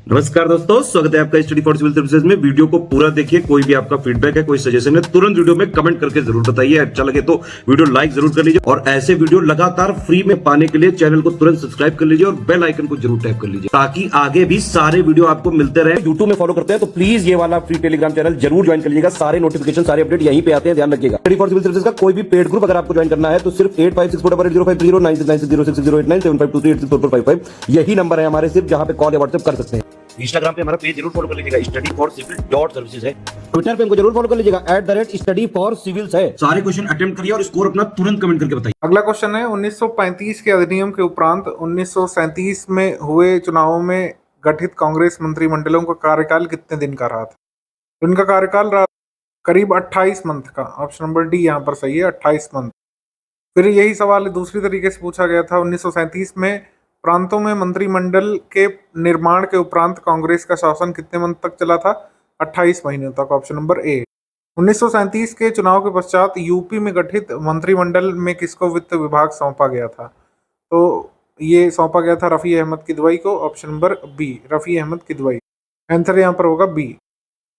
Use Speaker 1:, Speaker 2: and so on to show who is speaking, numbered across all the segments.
Speaker 1: नमस्कार दोस्तों, स्वागत है आपका स्टडी फॉर सिविल सर्विसेज में। वीडियो को पूरा देखिए। कोई भी आपका फीडबैक है, कोई सजेशन है, तुरंत वीडियो में कमेंट करके जरूर बताइए। अच्छा लगे तो वीडियो लाइक जरूर कर लीजिए और ऐसे वीडियो लगातार फ्री में पाने के लिए चैनल को तुरंत सब्सक्राइब कर लीजिए और बेल आइकन को जरूर टैप कर लीजिए ताकि आगे भी सारे वीडियो आपको मिलते रहे। यूट्यूब में फॉलो करते हैं तो प्लीज ये वाला फ्री टेलीग्राम चैनल जरूर ज्वाइन कर लीजिएगा। सारे नोटिफिकेशन, सारे अपडेट यहीं पे आते हैं, ध्यान रखिएगा। स्टडी फॉर सिविल सर्विसेज का कोई भी पेड ग्रुप अगर आपको ज्वाइन करना है तो सिर्फ 856480569060697523864455 यही नंबर है हमारे, सिर्फ जहां पे कॉल या व्हाट्सएप कर सकते हैं। इंस्टाग्राम पे हमारा पेज जरूर फॉलो कर लीजिएगा, studyforcivil.services है। ट्विटर पे हमको जरूर फॉलो कर लीजिएगा, @studyforcivils है। सारे क्वेश्चन अटेम्प्ट करिए और स्कोर अपना तुरंत कमेंट करके बताइए।
Speaker 2: अगला क्वेश्चन है 1935 के अधिनियम के उपरांत 1937 में हुए चुनावों में गठित कांग्रेस मंत्रिमंडलों का कार्यकाल कितने दिन का रहा था? तो इनका कार्यकाल रहा करीब 28 मंथ का। ऑप्शन नंबर डी यहाँ पर सही है, 28 मंथ। फिर यही सवाल दूसरी तरीके से पूछा गया था, 1937 में प्रांतों में मंत्रिमंडल के निर्माण के उपरांत कांग्रेस का शासन कितने मंथ तक चला था? 28 महीनों तक। ऑप्शन नंबर ए। 1937 के चुनाव के पश्चात यूपी में गठित मंत्रिमंडल में किसको वित्त विभाग सौंपा गया था? तो ये सौंपा गया था रफ़ी अहमद किदवई को। Option number B, Rafi Ahmed Kidwai. Answer यहाँ पर होगा बी।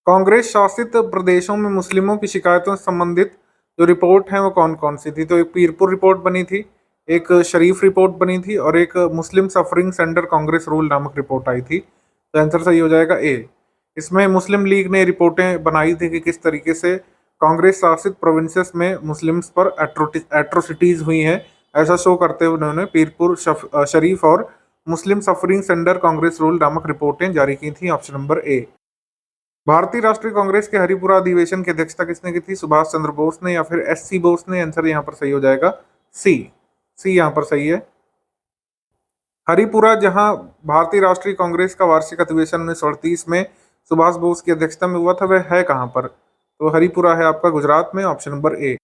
Speaker 2: कांग्रेस शासित प्रदेशों में मुस्लिमों की शिकायतों से संबंधित जो रिपोर्ट है वो कौन कौन सी थी? तो एक पीरपुर रिपोर्ट बनी थी, एक शरीफ रिपोर्ट बनी थी और एक मुस्लिम सफरिंग्स अंडर कांग्रेस रूल नामक रिपोर्ट आई थी। तो आंसर सही हो जाएगा ए। इसमें मुस्लिम लीग ने रिपोर्टें बनाई थी कि किस तरीके से कांग्रेस शासित प्रोविंसेस में मुस्लिम्स पर एट्रोसिटीज हुई हैं, ऐसा शो करते हुए उन्होंने पीरपुर शरीफ और मुस्लिम सफरिंग्स अंडर कांग्रेस रूल नामक रिपोर्टें जारी की थी। ऑप्शन नंबर ए। भारतीय राष्ट्रीय कांग्रेस के हरिपुरा अधिवेशन की अध्यक्षता किसने की थी? सुभाष चंद्र बोस ने या फिर एस.सी. बोस ने? आंसर यहाँ पर सही हो जाएगा सी यहाँ पर सही है। हरिपुरा, जहां भारतीय राष्ट्रीय कांग्रेस का वार्षिक अधिवेशन 1938 में सुभाष बोस की अध्यक्षता में हुआ था, वह है कहां पर? तो हरिपुरा है आपका गुजरात में। ऑप्शन नंबर ए।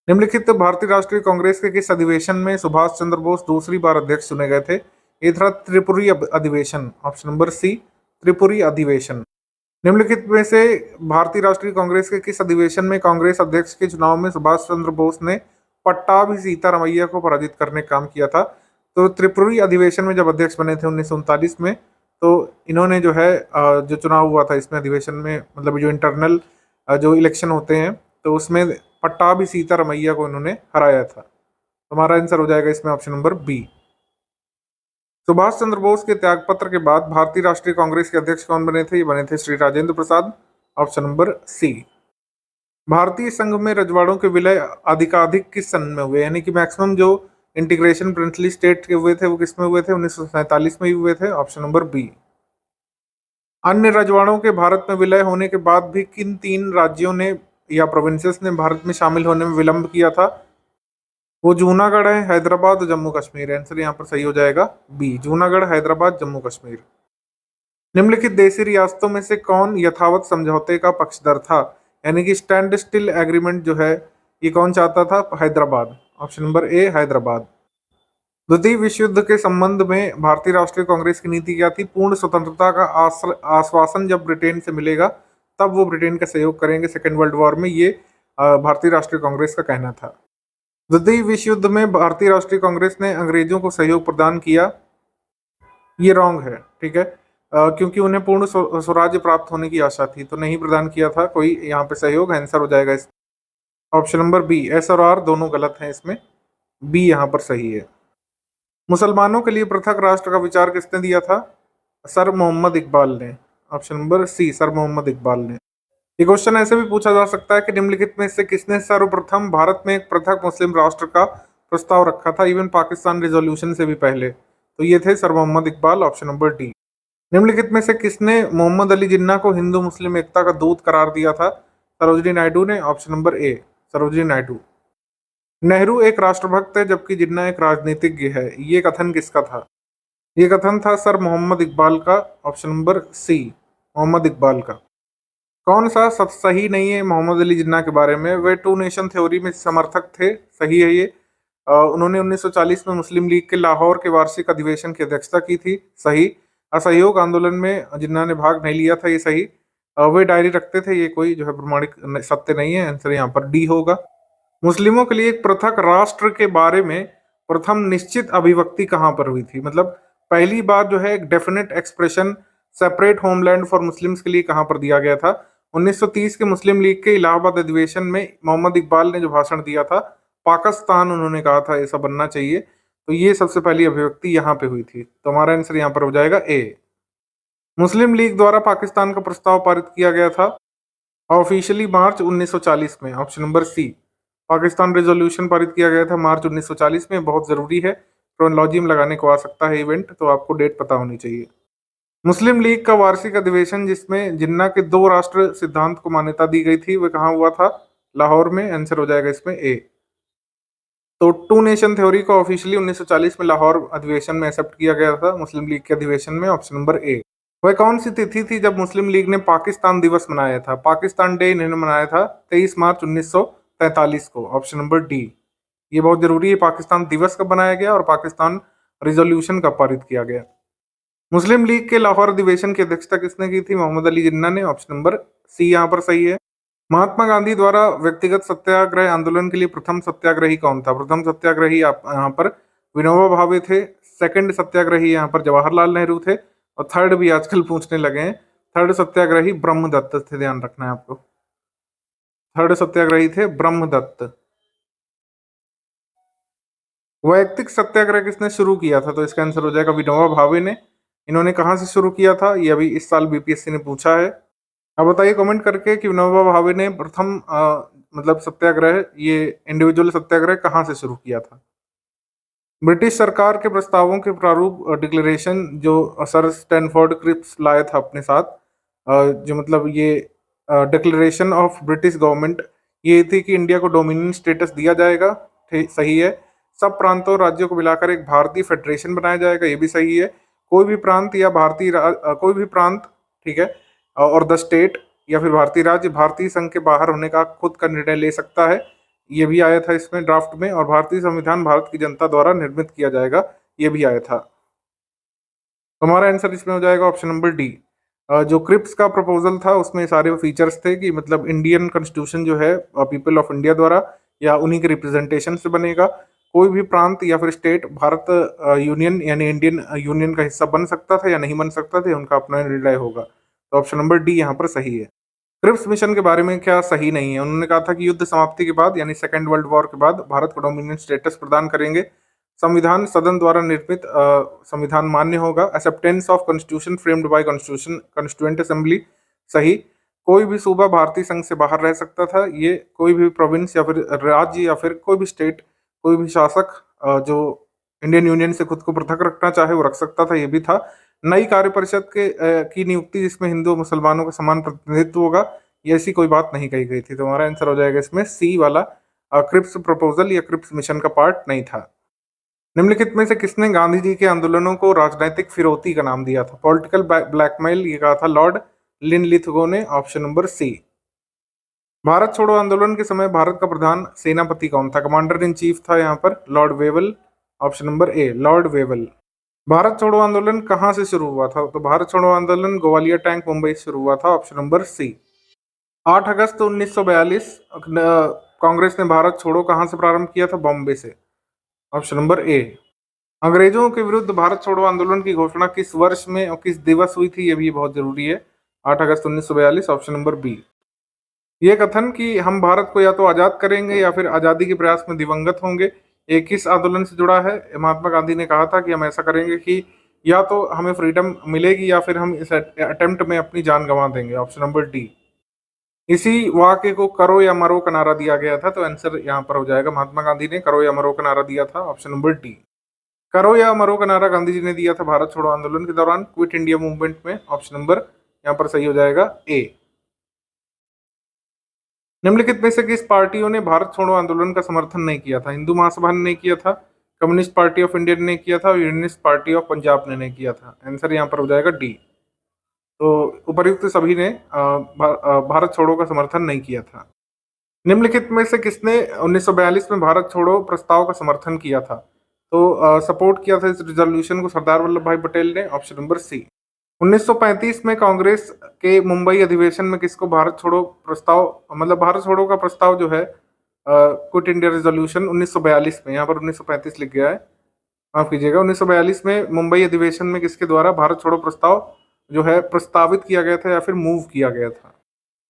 Speaker 2: निम्नलिखित भारतीय राष्ट्रीय कांग्रेस के किस अधिवेशन में सुभाष चंद्र बोस दूसरी बार अध्यक्ष चुने गए थे? ये था त्रिपुरी अधिवेशन। ऑप्शन नंबर सी, त्रिपुरी अधिवेशन। निम्नलिखित में से भारतीय राष्ट्रीय कांग्रेस के किस अधिवेशन में कांग्रेस अध्यक्ष के चुनाव में सुभाष चंद्र बोस ने पट्टाभी सीतारामैया को पराजित करने का काम किया था? तो त्रिपुरी अधिवेशन में जब अध्यक्ष बने थे 1939 में, तो इन्होंने जो है जो चुनाव हुआ था इसमें अधिवेशन में, मतलब जो इंटरनल जो इलेक्शन होते हैं, तो उसमें पट्टाभी सीतारामैया को इन्होंने हराया था। हमारा आंसर हो जाएगा इसमें option number B. Subhash Chandra Bose के त्यागपत्र के बाद भारतीय राष्ट्रीय कांग्रेस के अध्यक्ष कौन बने थे? ये बने थे Shri Rajendra Prasad. Option number C. भारतीय संघ में रजवाड़ों के विलय अधिकाधिक किस सन में हुए? यानी कि मैक्सिमम जो इंटीग्रेशन प्रिंसली स्टेट के हुए थे वो किस में हुए थे? 1947 में ही हुए थे। Option number B. अन्य रजवाड़ों के भारत में विलय होने के बाद भी किन 3 राज्यों ने या प्रोविंसेस ने भारत में शामिल होने में विलंब किया था? वो जूनागढ़ है, हैदराबाद और जम्मू कश्मीर। आंसर यहाँ पर सही हो जाएगा बी, जूनागढ़, हैदराबाद, जम्मू कश्मीर। निम्नलिखित देशी रियासतों में से कौन यथावत समझौते का पक्षधर था? यानी कि स्टैंड स्टिल एग्रीमेंट जो है ये कौन चाहता था? हैदराबाद। ऑप्शन नंबर ए, हैदराबाद। द्वितीय विश्व युद्ध के संबंध में भारतीय राष्ट्रीय कांग्रेस की नीति क्या थी? पूर्ण स्वतंत्रता का आश्वासन जब ब्रिटेन से मिलेगा तब वो ब्रिटेन का सहयोग करेंगे सेकेंड वर्ल्ड वॉर में, ये भारतीय राष्ट्रीय कांग्रेस का कहना था। द्वितीय विश्व युद्ध में भारतीय राष्ट्रीय कांग्रेस ने अंग्रेजों को सहयोग प्रदान किया, ये रॉन्ग है, ठीक है, क्योंकि उन्हें पूर्ण स्वराज्य प्राप्त होने की आशा थी, तो नहीं प्रदान किया था कोई यहाँ पे सहयोग। आंसर हो जाएगा इस ऑप्शन नंबर बी। एस और आर दोनों गलत हैं, इसमें बी यहाँ पर सही है। मुसलमानों के लिए पृथक राष्ट्र का विचार किसने दिया था? सर मोहम्मद इकबाल ने। Option number C, sir Mohammad Iqbal ने। ये क्वेश्चन ऐसे भी पूछा जा सकता है कि निम्नलिखित में से किसने सर्वप्रथम भारत में एक पृथक मुस्लिम राष्ट्र का प्रस्ताव रखा था, इवन पाकिस्तान रिजोल्यूशन से भी पहले? तो ये थे sir Mohammad Iqbal. Option number D. निम्नलिखित में से किसने मोहम्मद अली जिन्ना को हिंदू मुस्लिम एकता का दूत करार दिया था? सरोजिनी नायडू ने। ऑप्शन नंबर ए, सरोजिनी नायडू। नेहरू एक राष्ट्रभक्त है जबकि जिन्ना एक राजनीतिज्ञ है, ये कथन किसका था? ये कथन था सर मोहम्मद इकबाल का। Option number C, Mohammad Iqbal का। कौन सा सही नहीं है मोहम्मद अली जिन्ना के बारे में? वे 2 नेशन थ्योरी में समर्थक थे, सही है ये। उन्होंने 1940 में मुस्लिम लीग के लाहौर के वार्षिक अधिवेशन की अध्यक्षता की थी, सही। असहयोग आंदोलन में जिन्ना ने भाग नहीं लिया था, ये सही। वे डायरी रखते थे, ये कोई जो है प्रमाणिक सत्य नहीं है। आंसर यहाँ पर डी होगा। मुस्लिमों के लिए एक पृथक राष्ट्र के बारे में प्रथम निश्चित अभिव्यक्ति कहाँ पर हुई थी? मतलब पहली बार जो है एक definite expression separate homeland for Muslims के लिए कहां पर दिया गया था? 1930 के मुस्लिम लीग के इलाहाबाद अधिवेशन में मोहम्मद इकबाल ने जो भाषण दिया था, पाकिस्तान उन्होंने कहा था ऐसा बनना चाहिए, तो ये सबसे पहली अभिव्यक्ति यहाँ पे हुई थी। तो हमारा आंसर यहाँ पर हो जाएगा ए। मुस्लिम लीग द्वारा पाकिस्तान का प्रस्ताव पारित किया गया था ऑफिशियली मार्च 1940 में, option number C. Pakistan resolution पारित किया गया था मार्च 1940 में, बहुत जरूरी है, क्रोनोलॉजी में लगाने को आ सकता है इवेंट, तो आपको डेट पता होनी चाहिए। मुस्लिम लीग का वार्षिक अधिवेशन जिसमें जिन्ना के 2 राष्ट्र सिद्धांत को मान्यता दी गई थी, वह कहाँ हुआ था? लाहौर में। आंसर हो जाएगा इसमें ए। तो 2 नेशन थ्योरी को ऑफिशियली 1940 में लाहौर अधिवेशन में एक्सेप्ट किया गया था, मुस्लिम लीग के अधिवेशन में, ऑप्शन नंबर ए। वह कौन सी तिथि थी जब मुस्लिम लीग ने पाकिस्तान दिवस मनाया था? पाकिस्तान डे इन्होंने मनाया था 23 मार्च 1943 को, ऑप्शन नंबर डी। ये बहुत जरूरी है, पाकिस्तान दिवस कब बनाया गया और पाकिस्तान रिजोल्यूशन कब पारित किया गया। मुस्लिम लीग के लाहौर अधिवेशन की अध्यक्षता किसने की थी? मोहम्मद अली जिन्ना ने, ऑप्शन नंबर सी यहाँ पर सही है। महात्मा गांधी द्वारा व्यक्तिगत सत्याग्रह आंदोलन के लिए प्रथम सत्याग्रही कौन था? प्रथम सत्याग्रही यहाँ पर विनोबा भावे थे, सेकंड सत्याग्रही यहाँ पर जवाहरलाल नेहरू थे, और थर्ड भी आजकल पूछने लगे हैं, थर्ड सत्याग्रही ब्रह्मदत्त थे, ध्यान रखना है आपको। थर्ड सत्याग्रही थे ब्रह्मदत्त। वैयक्तिक सत्याग्रह किसने शुरू किया था? तो इसका आंसर हो जाएगा विनोबा भावे ने। इन्होंने कहाँ से शुरू किया था? ये अभी इस साल बीपीएससी ने पूछा है। अब बताइए कमेंट करके कि विनोबा भावे ने प्रथम मतलब सत्याग्रह, ये इंडिविजुअल सत्याग्रह कहाँ से शुरू किया था? ब्रिटिश सरकार के प्रस्तावों के प्रारूप डिक्लेरेशन जो सर स्टैनफोर्ड क्रिप्स लाया था अपने साथ, जो मतलब ये डिक्लेरेशन ऑफ ब्रिटिश गवर्नमेंट, ये थी कि इंडिया को डोमिनियन स्टेटस दिया जाएगा, सही है। सब प्रांतों और राज्यों को मिलाकर एक भारतीय फेडरेशन बनाया जाएगा, ये भी सही है। कोई भी प्रांत या कोई भी प्रांत, ठीक है, और द स्टेट या फिर भारतीय राज्य भारतीय संघ के बाहर होने का खुद का निर्णय ले सकता है, ये भी आया था इसमें ड्राफ्ट में। और भारतीय संविधान भारत की जनता द्वारा निर्मित किया जाएगा, ये भी आया था। हमारा आंसर इसमें हो जाएगा ऑप्शन नंबर डी। जो क्रिप्स का प्रपोजल था उसमें सारे फीचर्स थे कि मतलब इंडियन कॉन्स्टिट्यूशन जो है पीपल ऑफ इंडिया द्वारा या उन्हीं के रिप्रेजेंटेशन से बनेगा। कोई भी प्रांत या फिर स्टेट भारत यूनियन यानी इंडियन यूनियन का हिस्सा बन सकता था या नहीं बन सकता था, उनका अपना निर्णय होगा। तो ऑप्शन नंबर डी यहाँ पर सही है। क्रिप्स मिशन के बारे में क्या सही नहीं है? उन्होंने कहा था कि युद्ध समाप्ति के बाद यानी सेकेंड वर्ल्ड वॉर के बाद भारत को डोमिनियन स्टेटस प्रदान करेंगे। संविधान सदन द्वारा निर्मित संविधान मान्य होगा। Acceptance of constitution framed bye constitution constituent assembly, सही। कोई भी सूबा भारतीय संघ से बाहर रह सकता था, ये कोई भी प्रोविंस या फिर राज्य या फिर कोई भी स्टेट, कोई भी शासक जो इंडियन यूनियन से खुद को पृथक रखना चाहे वो रख सकता था, ये भी था। नई कार्य परिषद की नियुक्ति जिसमें हिंदू मुसलमानों का समान प्रतिनिधित्व होगा, ये ऐसी कोई बात नहीं कही गई थी। तो हमारा आंसर हो जाएगा इसमें सी वाला, क्रिप्स प्रपोजल या क्रिप्स मिशन का पार्ट नहीं था। निम्नलिखित में से किसने गांधी जी के आंदोलनों को राजनीतिक फिरौती का नाम दिया था? पॉलिटिकल ब्लैकमेल, ये कहा था लॉर्ड लिनलिथगो ने, ऑप्शन नंबर सी। भारत छोड़ो आंदोलन के समय भारत का प्रधान सेनापति कौन था? कमांडर इन चीफ था यहाँ पर लॉर्ड वेवल, ऑप्शन नंबर ए, लॉर्ड वेवल। भारत छोड़ो आंदोलन कहाँ से शुरू हुआ था? तो भारत छोड़ो आंदोलन ग्वालियर टैंक मुंबई से शुरू हुआ था, ऑप्शन नंबर सी। 8 अगस्त 1942 कांग्रेस ने भारत छोड़ो कहाँ से प्रारंभ किया था? बॉम्बे से, ऑप्शन नंबर ए। अंग्रेजों के विरुद्ध भारत छोड़ो आंदोलन की घोषणा किस वर्ष में और किस दिवस हुई थी? ये भी बहुत जरूरी है। 8 अगस्त 1942, ऑप्शन नंबर बी। ये कथन कि हम भारत को या तो आजाद करेंगे या फिर आजादी के प्रयास में दिवंगत होंगे, ये किस आंदोलन से जुड़ा है? महात्मा गांधी ने कहा था कि हम ऐसा करेंगे कि या तो हमें फ्रीडम मिलेगी या फिर हम इस अटेम्प्ट में अपनी जान गंवा देंगे, ऑप्शन नंबर डी। इसी वाक्य को करो या मरो का नारा दिया गया था, तो आंसर यहाँ पर हो जाएगा महात्मा गांधी ने करो या मरो का नारा दिया था, ऑप्शन नंबर डी। करो या मरो का नारा गांधी जी ने दिया था भारत छोड़ो आंदोलन के दौरान क्विट इंडिया मूवमेंट में, ऑप्शन नंबर यहाँ पर सही हो जाएगा ए। निम्नलिखित में से किस पार्टियों ने भारत छोड़ो आंदोलन का समर्थन नहीं किया था? हिंदू महासभा ने नहीं किया था, कम्युनिस्ट पार्टी ऑफ इंडिया ने नहीं किया था, और यूनियनिस्ट पार्टी ऑफ पंजाब ने नहीं किया था। आंसर यहाँ पर हो जाएगा डी। तो उपर्युक्त सभी ने भारत छोड़ो का समर्थन नहीं किया था। निम्नलिखित में से किसने 1942 में भारत छोड़ो प्रस्ताव का समर्थन किया था? तो सपोर्ट किया था इस रिजोल्यूशन को सरदार वल्लभ भाई पटेल ने, ऑप्शन नंबर सी। 1935 में कांग्रेस के मुंबई अधिवेशन में किसको भारत छोड़ो प्रस्ताव, मतलब भारत छोड़ो का प्रस्ताव जो है क्विट इंडिया रेजोल्यूशन 1942 में, यहाँ पर 1935 लिख गया है, माफ कीजिएगा, 1942 में मुंबई अधिवेशन में किसके द्वारा भारत छोड़ो प्रस्ताव जो है प्रस्तावित किया गया था या फिर मूव किया गया था।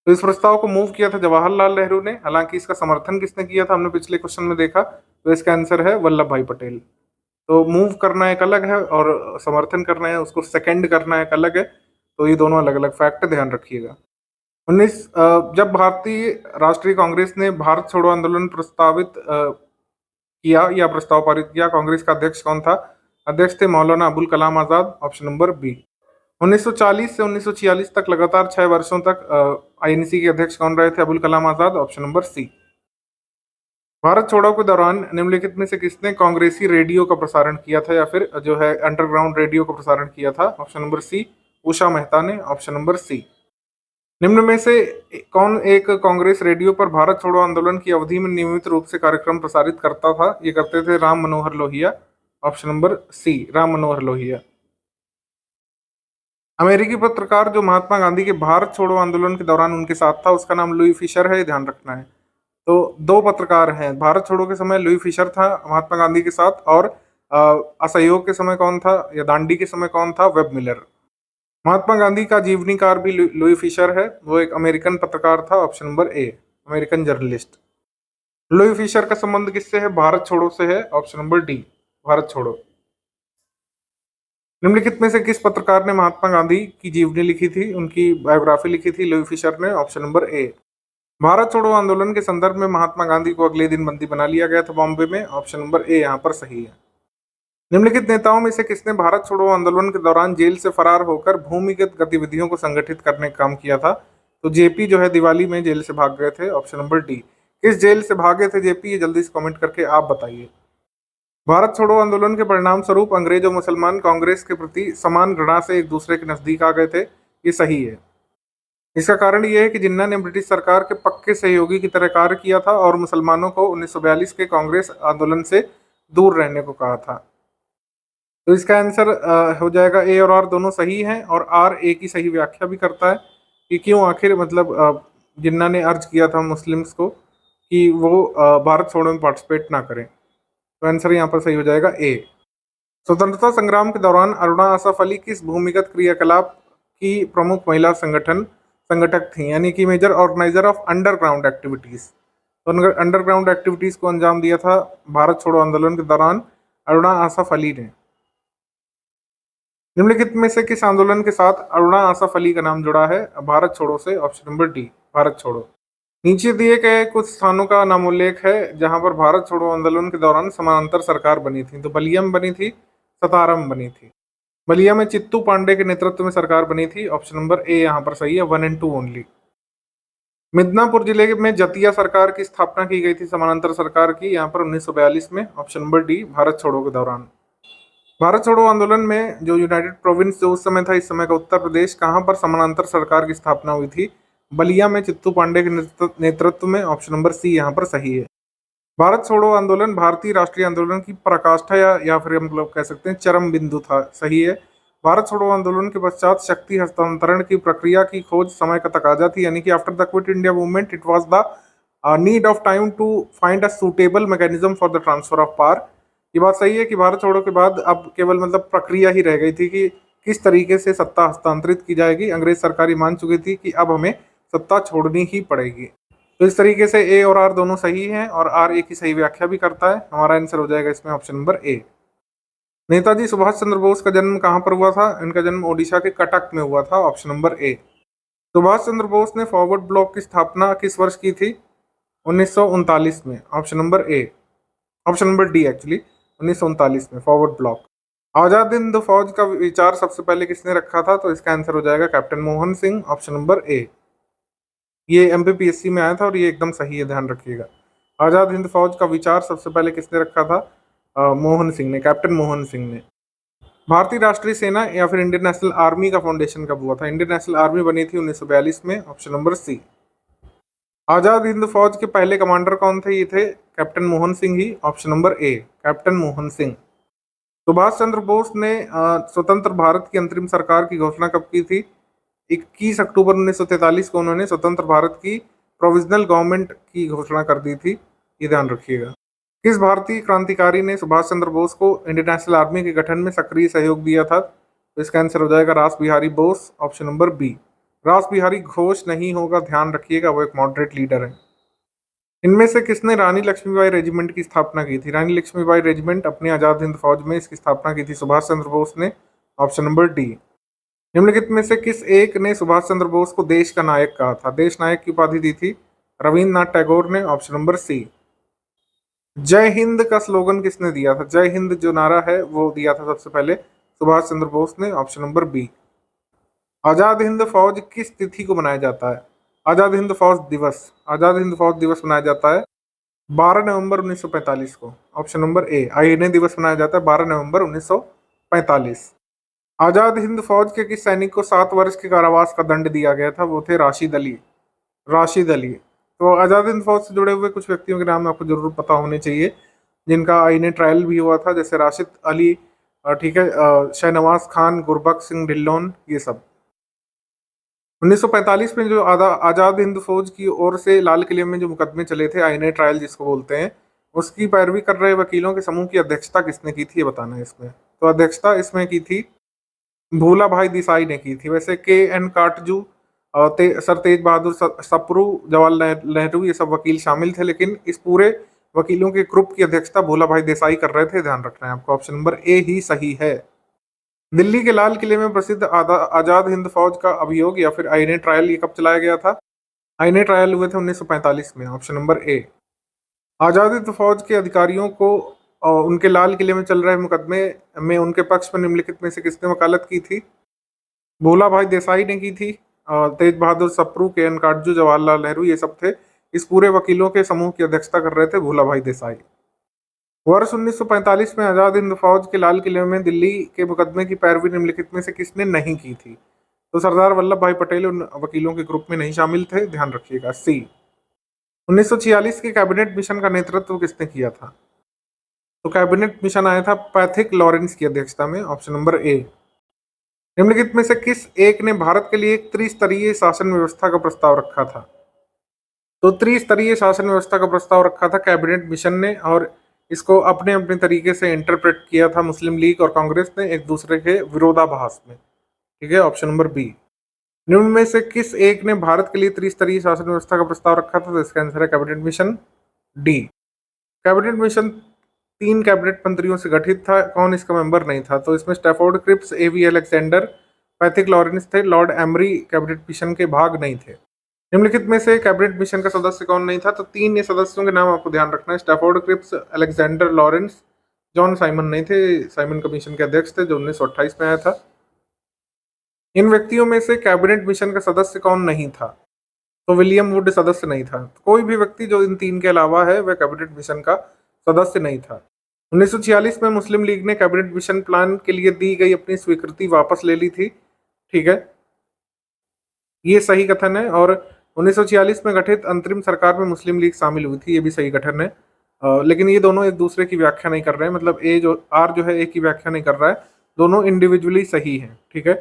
Speaker 2: तो इस प्रस्ताव को मूव किया था जवाहरलाल नेहरू ने, हालांकि इसका समर्थन किसने किया था हमने पिछले क्वेश्चन में देखा, तो इसका आंसर है वल्लभ भाई पटेल। तो मूव करना एक अलग है और समर्थन करना है, उसको सेकंड करना एक अलग है, तो ये दोनों अलग अलग फैक्ट ध्यान रखिएगा। 19 जब भारतीय राष्ट्रीय कांग्रेस ने भारत छोड़ो आंदोलन प्रस्तावित किया या प्रस्ताव पारित किया, कांग्रेस का अध्यक्ष कौन था? अध्यक्ष थे Maulana Abul Kalam Azad, option number B. 1940 से 1946 तक लगातार 6 वर्षों तक आईएनसी के अध्यक्ष कौन रहे थे? अबुल कलाम आजाद, ऑप्शन नंबर सी। भारत छोड़ो के दौरान निम्नलिखित में से किसने कांग्रेसी रेडियो का प्रसारण किया था या फिर जो है अंडरग्राउंड रेडियो का प्रसारण किया था? ऑप्शन नंबर सी, उषा मेहता ने, ऑप्शन नंबर सी। निम्न में से कौन एक कांग्रेस रेडियो पर भारत छोड़ो आंदोलन की अवधि में नियमित रूप से कार्यक्रम प्रसारित करता था? ये करते थे Ram Manohar Lohia, option number C, Ram Manohar Lohia. अमेरिकी पत्रकार जो महात्मा गांधी के भारत छोड़ो आंदोलन के दौरान उनके साथ था, उसका नाम लुई फिशर है, ध्यान रखना है। तो दो पत्रकार हैं, भारत छोड़ो के समय लुई फिशर था महात्मा गांधी के साथ, और असहयोग के समय कौन था या दांडी के समय कौन था? Web Miller. महात्मा गांधी का जीवनीकार भी लुई फिशर है, वो एक अमेरिकन पत्रकार था, ऑप्शन नंबर ए, अमेरिकन जर्नलिस्ट। लुई फिशर का संबंध किससे है? भारत छोड़ो से है, ऑप्शन नंबर डी, भारत छोड़ो। निम्नलिखित में से किस पत्रकार ने महात्मा गांधी की जीवनी लिखी थी, उनकी बायोग्राफी लिखी थी? लुई फिशर ने, ऑप्शन नंबर ए। भारत छोड़ो आंदोलन के संदर्भ में महात्मा गांधी को अगले दिन बंदी बना लिया गया था बॉम्बे में, ऑप्शन नंबर ए यहाँ पर सही है। निम्नलिखित नेताओं में से किसने भारत छोड़ो आंदोलन के दौरान जेल से फरार होकर भूमिगत गतिविधियों को संगठित करने का काम किया था? तो जेपी जो है दिवाली में जेल से भाग गए थे, ऑप्शन नंबर डी। किस जेल से भागे थे जेपी, ये जल्दी से कमेंट करके आप बताइए। भारत छोड़ो आंदोलन के परिणाम स्वरूप अंग्रेज और मुसलमान कांग्रेस के प्रति समान घृणा से एक दूसरे के नजदीक आ गए थे, ये सही है। इसका कारण यह है कि जिन्ना ने ब्रिटिश सरकार के पक्के सहयोगी की तरह कार्य किया था और मुसलमानों को 1942 के कांग्रेस आंदोलन से दूर रहने को कहा था। तो इसका आंसर हो जाएगा ए और आर दोनों सही हैं, और आर ए की सही व्याख्या भी करता है कि क्यों आखिर मतलब जिन्ना ने अर्ज किया था मुस्लिम्स को कि वो भारत छोड़ो में पार्टिसिपेट ना करें। तो आंसर यहाँ पर सही हो जाएगा ए। स्वतंत्रता संग्राम के दौरान अरुणा आसफ अली किस भूमिगत क्रियाकलाप की प्रमुख महिला संगठक थी, यानी कि major organiser of underground activities? तो अंडरग्राउंड एक्टिविटीज को अंजाम दिया था भारत छोड़ो आंदोलन के दौरान अरुणा आसफ अली ने। निम्नलिखित में से किस आंदोलन के साथ अरुणा आसफ अली का नाम जुड़ा है भारत छोड़ो से? ऑप्शन नंबर डी, भारत छोड़ो। नीचे दिए गए कुछ स्थानों का नामोल्लेख है जहां पर भारत छोड़ो आंदोलन के दौरान समानांतर सरकार बनी थी। तो बलिया में बनी थी, सतारा में बनी थी। बलिया में चित्तू पांडे के नेतृत्व में सरकार बनी थी, ऑप्शन नंबर ए यहाँ पर सही है, 1 और 2 ओनली। मिदनापुर जिले में जतिया सरकार की स्थापना की गई थी, समानांतर सरकार की, यहाँ पर 1942 में, ऑप्शन नंबर डी, भारत छोड़ो के दौरान। भारत छोड़ो आंदोलन में जो यूनाइटेड प्रोविंस जो उस समय था, इस समय का उत्तर प्रदेश, कहाँ पर समानांतर सरकार की स्थापना हुई थी? बलिया में चित्तू पांडे के नेतृत्व में, ऑप्शन नंबर सी यहाँ पर सही है। भारत छोड़ो आंदोलन भारतीय राष्ट्रीय आंदोलन की पराकाष्ठा या फिर हम लोग कह सकते हैं चरम बिंदु था, सही है। भारत छोड़ो आंदोलन के पश्चात शक्ति हस्तांतरण की प्रक्रिया की खोज समय का तकाजा थी, यानी कि after the quit India movement it was the need of time to find a suitable mechanism for the transfer of power. ये बात सही है कि भारत छोड़ो के बाद अब केवल मतलब प्रक्रिया ही रह गई थी कि किस तरीके से सत्ता हस्तांतरित की जाएगी। अंग्रेज सरकार ही मान चुकी थी कि अब हमें सत्ता छोड़नी ही पड़ेगी। तो इस तरीके से ए और आर दोनों सही हैं, और आर ए की सही व्याख्या भी करता है। हमारा आंसर हो जाएगा इसमें option number A. Netaji Subhash Chandra Bose का जन्म कहाँ पर हुआ था? इनका जन्म ओडिशा के कटक में हुआ था, ऑप्शन नंबर ए। सुभाष चंद्र बोस ने फॉरवर्ड ब्लॉक की स्थापना किस वर्ष की थी? 1939 में, ऑप्शन नंबर ए, ऑप्शन नंबर डी एक्चुअली, 1939 में फॉरवर्ड ब्लॉक। आजाद हिंद फौज का विचार सबसे पहले किसने रखा था? तो इसका आंसर हो जाएगा captain Mohan Singh, option number ए। ये एमपीपीएससी में आया था और ये एकदम सही है, ध्यान रखिएगा। आजाद हिंद फौज का विचार सबसे पहले किसने रखा था? मोहन सिंह ने, कैप्टन मोहन सिंह ने। भारतीय राष्ट्रीय सेना या फिर इंडियन नेशनल आर्मी का फाउंडेशन कब हुआ था? इंडियन नेशनल आर्मी बनी थी 1942 में, option number C. Azad Hind Fauj के पहले कमांडर कौन थे? ये थे कैप्टन मोहन सिंह ही, option number A, captain Mohan Singh. Subhash Chandra Bose ने स्वतंत्र भारत की अंतरिम सरकार की घोषणा कब की थी? 21 अक्टूबर 1943 को उन्होंने स्वतंत्र भारत की प्रोविजनल गवर्नमेंट की घोषणा कर दी थी, ये ध्यान रखिएगा। किस भारतीय क्रांतिकारी ने सुभाष चंद्र बोस को इंडियन नेशनल आर्मी के गठन में सक्रिय सहयोग दिया था? तो इसका आंसर हो जाएगा Ras Bihari Bose, option number B. Ras Bihari Ghosh नहीं होगा, ध्यान रखिएगा, वो एक मॉडरेट लीडर है। इनमें से किसने रानी लक्ष्मीबाई रेजिमेंट की स्थापना की थी? रानी लक्ष्मीबाई रेजिमेंट अपनी आजाद हिंद फौज में इसकी स्थापना की थी सुभाष चंद्र बोस ने, ऑप्शन नंबर डी। निम्नलिखित में से किस एक ने सुभाष चंद्र बोस को देश का नायक कहा था? देश नायक की उपाधि दी थी रविन्द्रनाथ टैगोर ने, ऑप्शन नंबर सी। जय हिंद का स्लोगन किसने दिया था? जय हिंद जो नारा है वो दिया था सबसे पहले सुभाष चंद्र बोस ने, ऑप्शन नंबर बी। आजाद हिंद फौज किस तिथि को मनाया जाता है? आजाद हिंद फौज दिवस, आजाद हिंद फौज दिवस मनाया जाता है 12 नवंबर 1945 को, ऑप्शन नंबर ए। आईएनए दिवस मनाया जाता है 12 नवंबर 1945। आजाद हिंद फौज के किस सैनिक को 7 वर्ष के कारावास का दंड दिया गया था? वो थे राशिद अली। राशिद अली। तो आजाद हिंद फौज से जुड़े हुए कुछ व्यक्तियों के नाम आपको जरूर पता होने चाहिए जिनका आईएनए ट्रायल भी हुआ था, जैसे राशिद अली, ठीक है, शहनवाज खान, गुरबख्श सिंह ढिल्लोन, ये सब। 1945 में जो आजाद हिंद फौज की ओर से लाल किले में जो मुकदमे चले थे, आईएनए ट्रायल जिसको बोलते हैं, उसकी पैरवी कर रहे वकीलों के समूह की अध्यक्षता किसने की थी, ये बताना है इसमें। तो अध्यक्षता इसमें की थी भूला भाई देसाई ने की थी। वैसे के.एन. काटजू, सर तेज बहादुर सप्रू, जवाहरलाल नेहरू, ये सब वकील शामिल थे, लेकिन इस पूरे वकीलों के ग्रुप की अध्यक्षता भूला भाई देसाई कर रहे थे। ध्यान रखना है आपको, ऑप्शन नंबर ए ही सही है। दिल्ली के लाल किले में प्रसिद्ध आजाद हिंद फौज का अभियोग या फिर आईएनए ट्रायल ये कब चलाया गया था? आईएनए ट्रायल हुए थे 1945 में, ऑप्शन नंबर ए। आजाद हिंद फौज के अधिकारियों को उनके लाल किले में चल रहे मुकदमे में उनके पक्ष में निम्नलिखित में से किसने वकालत की थी? भोला भाई देसाई ने की थी, तेज बहादुर सप्रू, के.एन. काटजू, जवाहरलाल नेहरू, ये सब थे। इस पूरे वकीलों के समूह की अध्यक्षता कर रहे थे भोला भाई देसाई। वर्ष 1945 में आजाद हिंद फौज के लाल किले में दिल्ली के मुकदमे की पैरवी निम्नलिखित में से किसने नहीं की थी? तो सरदार वल्लभ भाई पटेल उन वकीलों के ग्रुप में नहीं शामिल थे, ध्यान रखिएगा, सी। 1946 के कैबिनेट मिशन का नेतृत्व किसने किया था? तो कैबिनेट मिशन आया था पैथिक लॉरेंस की अध्यक्षता में, ऑप्शन नंबर ए। निम्नलिखित में से किस एक ने भारत के लिए एक त्रिस्तरीय शासन व्यवस्था का प्रस्ताव रखा था? तो त्रिस्तरीय शासन व्यवस्था का प्रस्ताव रखा था कैबिनेट मिशन ने, और इसको अपने अपने तरीके से इंटरप्रेट किया था मुस्लिम लीग और कांग्रेस ने एक दूसरे के विरोधाभास में, ठीक है, ऑप्शन नंबर बी। निम्न में से किस एक ने भारत के लिए त्रिस्तरीय शासन व्यवस्था का प्रस्ताव रखा था? तो इसका आंसर है cabinet mission D. Cabinet mission 3 cabinet मंत्रियों से गठित था, कौन इसका मेंबर नहीं था? तो इसमें Stafford Cripps, A V. Alexander, Pethick Lawrence थे, लॉर्ड एमरी कैबिनेट मिशन के भाग नहीं थे। निम्नलिखित में से कैबिनेट मिशन का सदस्य कौन नहीं था? तो 3 ये सदस्यों के नाम आपको ध्यान रखना है, Stafford Cripps, Alexander Lawrence, John Simon नहीं थे, साइमन कमीशन के अध्यक्ष थे जो 1928 में आया था। इन व्यक्तियों में से कैबिनेट मिशन का सदस्य कौन नहीं था? तो विलियम वुड सदस्य नहीं था। कोई भी व्यक्ति जो इन 3 के अलावा है वह कैबिनेट मिशन का सदस्य नहीं था। 1946 में मुस्लिम लीग ने कैबिनेट मिशन प्लान के लिए दी गई अपनी स्वीकृति वापस ले ली थी, ठीक है, ये सही कथन है। और 1946 में गठित अंतरिम सरकार में मुस्लिम लीग शामिल हुई थी, ये भी सही कथन है। लेकिन ये दोनों एक दूसरे की व्याख्या नहीं कर रहे हैं, मतलब आर जो है एक की व्याख्या नहीं कर रहा है, दोनों इंडिविजुअली सही हैं, ठीक है।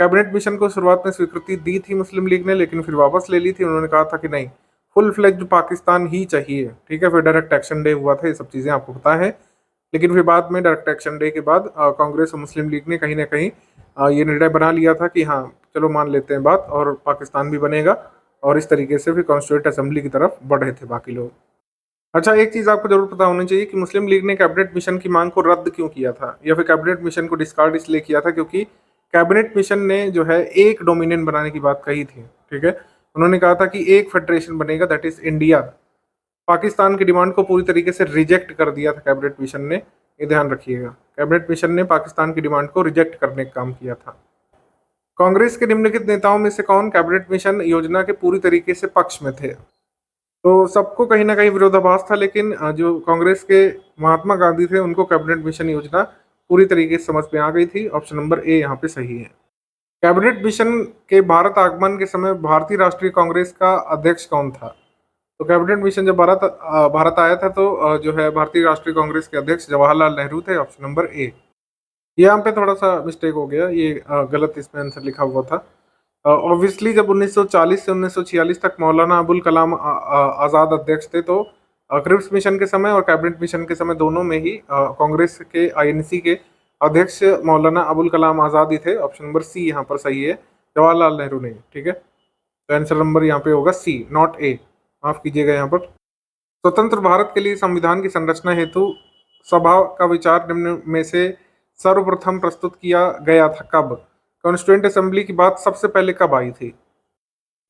Speaker 2: कैबिनेट मिशन को शुरुआत में स्वीकृति दी थी मुस्लिम लीग ने, लेकिन फिर वापस ले ली थी। उन्होंने कहा था कि नहीं, फुल फ्लेज्ड पाकिस्तान ही चाहिए, ठीक है। फिर डायरेक्ट एक्शन डे हुआ था, ये सब चीज़ें आपको पता है। लेकिन फिर बाद में डायरेक्ट एक्शन डे के बाद कांग्रेस और मुस्लिम लीग ने कहीं ना कहीं ये निर्णय बना लिया था कि हाँ चलो मान लेते हैं बात, और पाकिस्तान भी बनेगा, और इस तरीके से फिर कॉन्स्टिट्यूएंट असेंबली की तरफ बढ़े थे बाकी लोग। अच्छा, एक चीज़ आपको जरूर पता होनी चाहिए कि मुस्लिम लीग ने कैबिनेट मिशन की मांग को रद्द क्यों किया था, या फिर कैबिनेट मिशन को डिस्कार्ड इसलिए किया था क्योंकि कैबिनेट मिशन ने जो है एक डोमिनियन बनाने की बात कही थी, ठीक है। उन्होंने कहा था कि एक फेडरेशन बनेगा, दैट इज इंडिया। पाकिस्तान की डिमांड को पूरी तरीके से रिजेक्ट कर दिया था कैबिनेट मिशन ने, ये ध्यान रखिएगा। कैबिनेट मिशन ने पाकिस्तान की डिमांड को रिजेक्ट करने का काम किया था। कांग्रेस के निम्नलिखित नेताओं में से कौन कैबिनेट मिशन योजना के पूरी तरीके से पक्ष में थे? तो सबको कहीं ना कहीं विरोधाभास था, लेकिन जो कांग्रेस के महात्मा गांधी थे उनको कैबिनेट मिशन योजना पूरी तरीके से समझ में आ गई थी। ऑप्शन नंबर ए यहाँ पे सही है। कैबिनेट मिशन के भारत आगमन के समय भारतीय राष्ट्रीय कांग्रेस का अध्यक्ष कौन था? तो कैबिनेट मिशन जब भारत आया था तो जो है भारतीय राष्ट्रीय कांग्रेस के अध्यक्ष जवाहरलाल नेहरू थे। ऑप्शन नंबर ए। यहाँ पे थोड़ा सा मिस्टेक हो गया, ये गलत इसमें आंसर लिखा हुआ था। ऑब्वियसली जब 1940 से 1946 तक मौलाना अबुल कलाम आज़ाद अध्यक्ष थे, तो क्रिप्स मिशन के समय और कैबिनेट मिशन के समय दोनों में ही कांग्रेस के आईएनसी के अध्यक्ष मौलाना अबुल कलाम आज़ाद ही थे। ऑप्शन नंबर सी यहाँ पर सही है, जवाहरलाल नेहरू नहीं। ठीक है, तो आंसर नंबर यहाँ पे होगा सी, नॉट ए, माफ कीजिएगा यहाँ पर। स्वतंत्र भारत के लिए संविधान की संरचना हेतु सभा का विचार निम्न में से सर्वप्रथम प्रस्तुत किया गया था कब? कॉन्स्टिट्यूएंट असेंबली की बात सबसे पहले कब आई थी?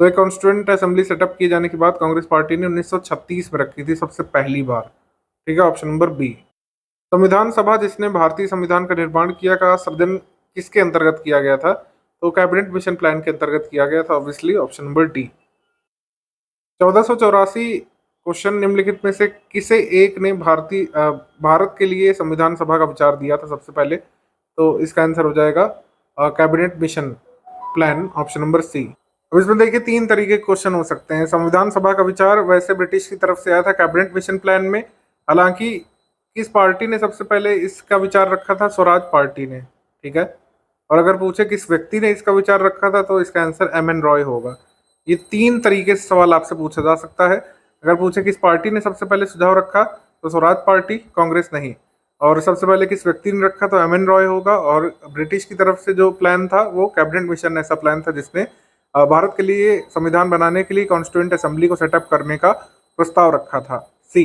Speaker 2: तो एक कॉन्स्टिट्यूएंट असेंबली सेटअप किए जाने की बात कांग्रेस पार्टी ने 1936 में रखी थी सबसे पहली बार। ठीक है, ऑप्शन नंबर बी। संविधान सभा जिसने भारतीय संविधान का निर्माण किया का सृजन किसके अंतर्गत किया गया था? तो कैबिनेट मिशन प्लान के अंतर्गत किया गया था, obviously option number D. 1484 question, निम्नलिखित में से किसे एक ने भारत के लिए संविधान सभा का विचार दिया था सबसे पहले? तो इसका आंसर हो जाएगा cabinet mission plan, option number C. अब इसमें देखिए 3 तरीके के क्वेश्चन हो सकते हैं। संविधान सभा का विचार वैसे ब्रिटिश की तरफ से आया था कैबिनेट मिशन प्लान में, हालांकि किस पार्टी ने सबसे पहले इसका विचार रखा था? स्वराज पार्टी ने। ठीक है, और अगर पूछे किस व्यक्ति ने इसका विचार रखा था, तो इसका आंसर एम.एन. रॉय होगा। ये 3 तरीके से सवाल आपसे पूछा जा सकता है। अगर पूछे किस पार्टी ने सबसे पहले सुझाव रखा, तो स्वराज पार्टी, कांग्रेस नहीं। और सबसे पहले किस व्यक्ति ने रखा, तो एम.एन. रॉय होगा। और ब्रिटिश की तरफ से जो प्लान था वो कैबिनेट मिशन ऐसा प्लान था जिसने भारत के लिए संविधान बनाने के लिए कॉन्स्टिट्यूएंट असेंबली को सेटअप करने का प्रस्ताव रखा था, सी।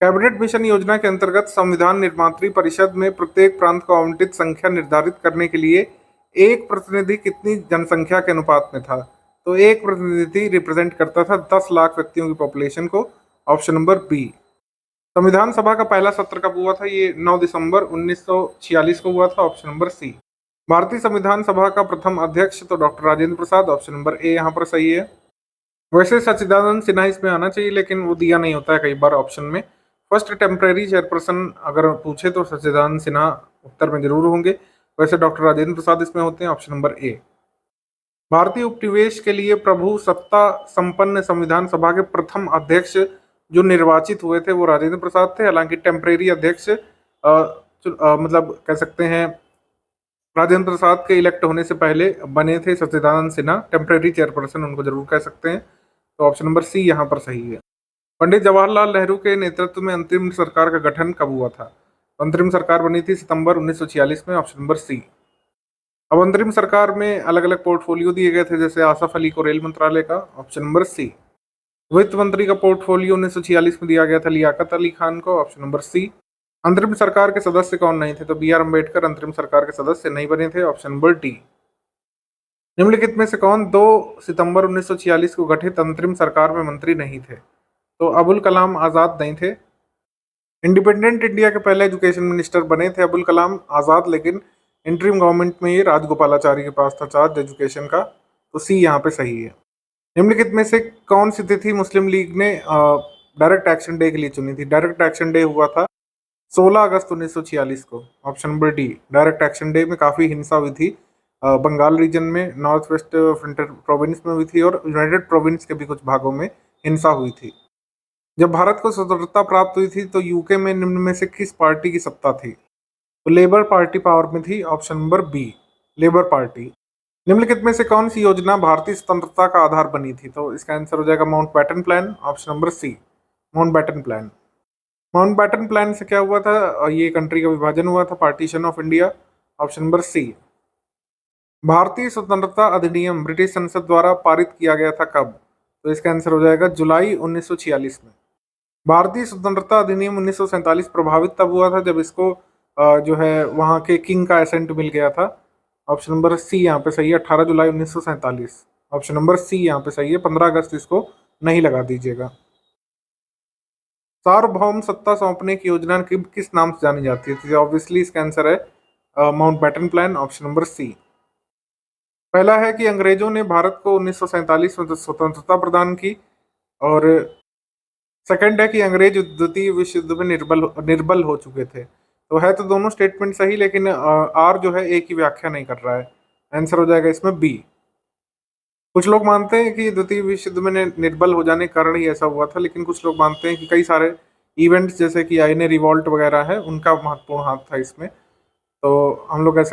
Speaker 2: कैबिनेट मिशन योजना के अंतर्गत संविधान निर्मात्री परिषद में प्रत्येक प्रांत को आवंटित संख्या निर्धारित करने के लिए एक प्रतिनिधि कितनी जनसंख्या के अनुपात में था? तो एक प्रतिनिधि रिप्रेजेंट करता था 10 लाख व्यक्तियों की पॉपुलेशन को, ऑप्शन नंबर बी। संविधान सभा का पहला सत्र कब हुआ था? ये 9 दिसंबर 1946 को हुआ था, ऑप्शन नंबर सी। भारतीय संविधान सभा का प्रथम अध्यक्ष तो doctor Rajendra Prasad, option number ए यहाँ पर सही है। वैसे सच्चिदानंद सिन्हा इसमें आना चाहिए, लेकिन वो दिया नहीं होता है कई बार ऑप्शन में। फर्स्ट टेम्परेरी चेयरपर्सन अगर पूछे तो सच्चिदानंद सिन्हा उत्तर में जरूर होंगे। वैसे डॉक्टर राजेंद्र प्रसाद इसमें होते हैं, ऑप्शन नंबर ए। भारतीय उपनिवेश के लिए प्रभु सत्ता संपन्न संविधान सभा के प्रथम अध्यक्ष जो निर्वाचित हुए थे वो राजेंद्र प्रसाद थे। हालांकि टेम्परेरी अध्यक्ष मतलब कह सकते हैं राजेंद्र प्रसाद के इलेक्ट होने से पहले बने थे सच्चिदानंद सिन्हा, टेम्परेरी चेयरपर्सन उनको जरूर कह सकते हैं। तो ऑप्शन नंबर सी यहाँ पर सही है। पंडित जवाहरलाल नेहरू के नेतृत्व में अंतरिम सरकार का गठन कब हुआ था? अंतरिम सरकार बनी थी सितंबर 1946 में, ऑप्शन नंबर सी। अब अंतरिम सरकार में अलग अलग पोर्टफोलियो दिए गए थे, जैसे आसफ अली को रेल मंत्रालय का, ऑप्शन नंबर सी। वित्त मंत्री का पोर्टफोलियो 1946 में दिया गया था लियाकत अली खान को, ऑप्शन नंबर सी। अंतरिम सरकार के सदस्य कौन नहीं थे? तो बी आर अम्बेडकर अंतरिम सरकार के सदस्य नहीं बने थे, ऑप्शन नंबर डी। निम्नलिखित में से कौन 2 सितंबर 1946 को गठित अंतरिम सरकार में मंत्री नहीं थे? तो अबुल कलाम आज़ाद नहीं थे। इंडिपेंडेंट इंडिया के पहले एजुकेशन मिनिस्टर बने थे अबुल कलाम आज़ाद, लेकिन इंटरिम गवर्नमेंट में ये राजगोपालाचारी के पास था चार्ज एजुकेशन का, तो सी यहाँ पे सही है। निम्नलिखित में से कौन सी तिथि मुस्लिम लीग ने डायरेक्ट एक्शन डे के लिए चुनी थी? डायरेक्ट एक्शन डे हुआ था 16 अगस्त 1946 को, option number D. Direct action day में काफ़ी हिंसा हुई थी बंगाल रीजन में, नॉर्थ वेस्ट फ्रंटियर प्रोविंस में हुई थी और यूनाइटेड प्रोविंस के भी कुछ भागों में हिंसा हुई थी। जब भारत को स्वतंत्रता प्राप्त हुई थी तो यूके में निम्न में से किस पार्टी की सत्ता थी? तो लेबर पार्टी पावर में थी, option number B, Labour party. निम्नलिखित में से कौन सी योजना भारतीय स्वतंत्रता का आधार बनी थी? तो इसका आंसर हो जाएगा Mountbatten plan, option number C, Mountbatten plan. Mountbatten plan से क्या हुआ था? ये कंट्री का विभाजन हुआ था, partition of India, option number C. भारतीय स्वतंत्रता अधिनियम ब्रिटिश संसद द्वारा पारित किया गया था कब? तो इसका आंसर हो जाएगा जुलाई 1946 में। भारतीय स्वतंत्रता अधिनियम 1947 प्रभावित तब हुआ था जब इसको जो है वहाँ के किंग का एसेंट मिल गया था, ऑप्शन नंबर सी यहाँ पे सही है, 18 जुलाई 1947, ऑप्शन नंबर सी यहाँ पे सही है। 15 अगस्त इसको नहीं लगा दीजिएगा। सार्वभौम सत्ता सौंपने की योजना किस नाम से जानी जाती है? ऑब्वियसली इसका आंसर है Mountbatten plan, option number C. पहला है कि अंग्रेजों ने भारत को 1947 में स्वतंत्रता प्रदान की, और सेकंड है कि अंग्रेज द्वितीय विश्व युद्ध में निर्बल हो चुके थे। तो है तो दोनों स्टेटमेंट सही, लेकिन आर जो है ए की व्याख्या नहीं कर रहा है। आंसर हो जाएगा इसमें बी। कुछ लोग मानते हैं कि द्वितीय विश्व युद्ध में निर्बल हो जाने के कारण ही ऐसा हुआ था, लेकिन कुछ लोग मानते हैं कि कई सारे इवेंट्स जैसे कि आईएनए रिवॉल्ट वगैरह है उनका महत्वपूर्ण हाथ था इसमें। तो हम लोग कह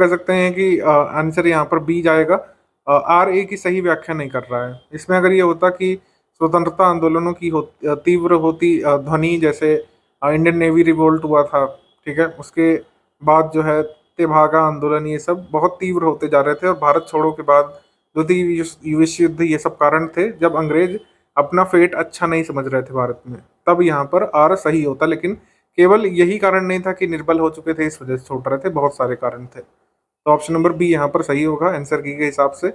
Speaker 2: सकते हैं कि आंसर यहाँ पर बी जाएगा। आर ए की सही व्याख्या नहीं कर रहा है। इसमें अगर ये होता कि स्वतंत्रता आंदोलनों की तीव्र होती ध्वनि, जैसे इंडियन नेवी रिवोल्ट हुआ था, ठीक है। उसके बाद जो है तेभागा आंदोलन, ये सब बहुत तीव्र होते जा रहे थे, और भारत छोड़ो के बाद द्वितीय विश्व युद्ध, ये सब कारण थे जब अंग्रेज अपना फेट अच्छा नहीं समझ रहे थे भारत में। तब यहाँ पर आर सही होता, लेकिन केवल यही कारण नहीं था कि निर्बल हो चुके थे इस वजह से छोड़ रहे थे, बहुत सारे कारण थे। तो ऑप्शन नंबर बी यहाँ पर सही होगा आंसर की के हिसाब से।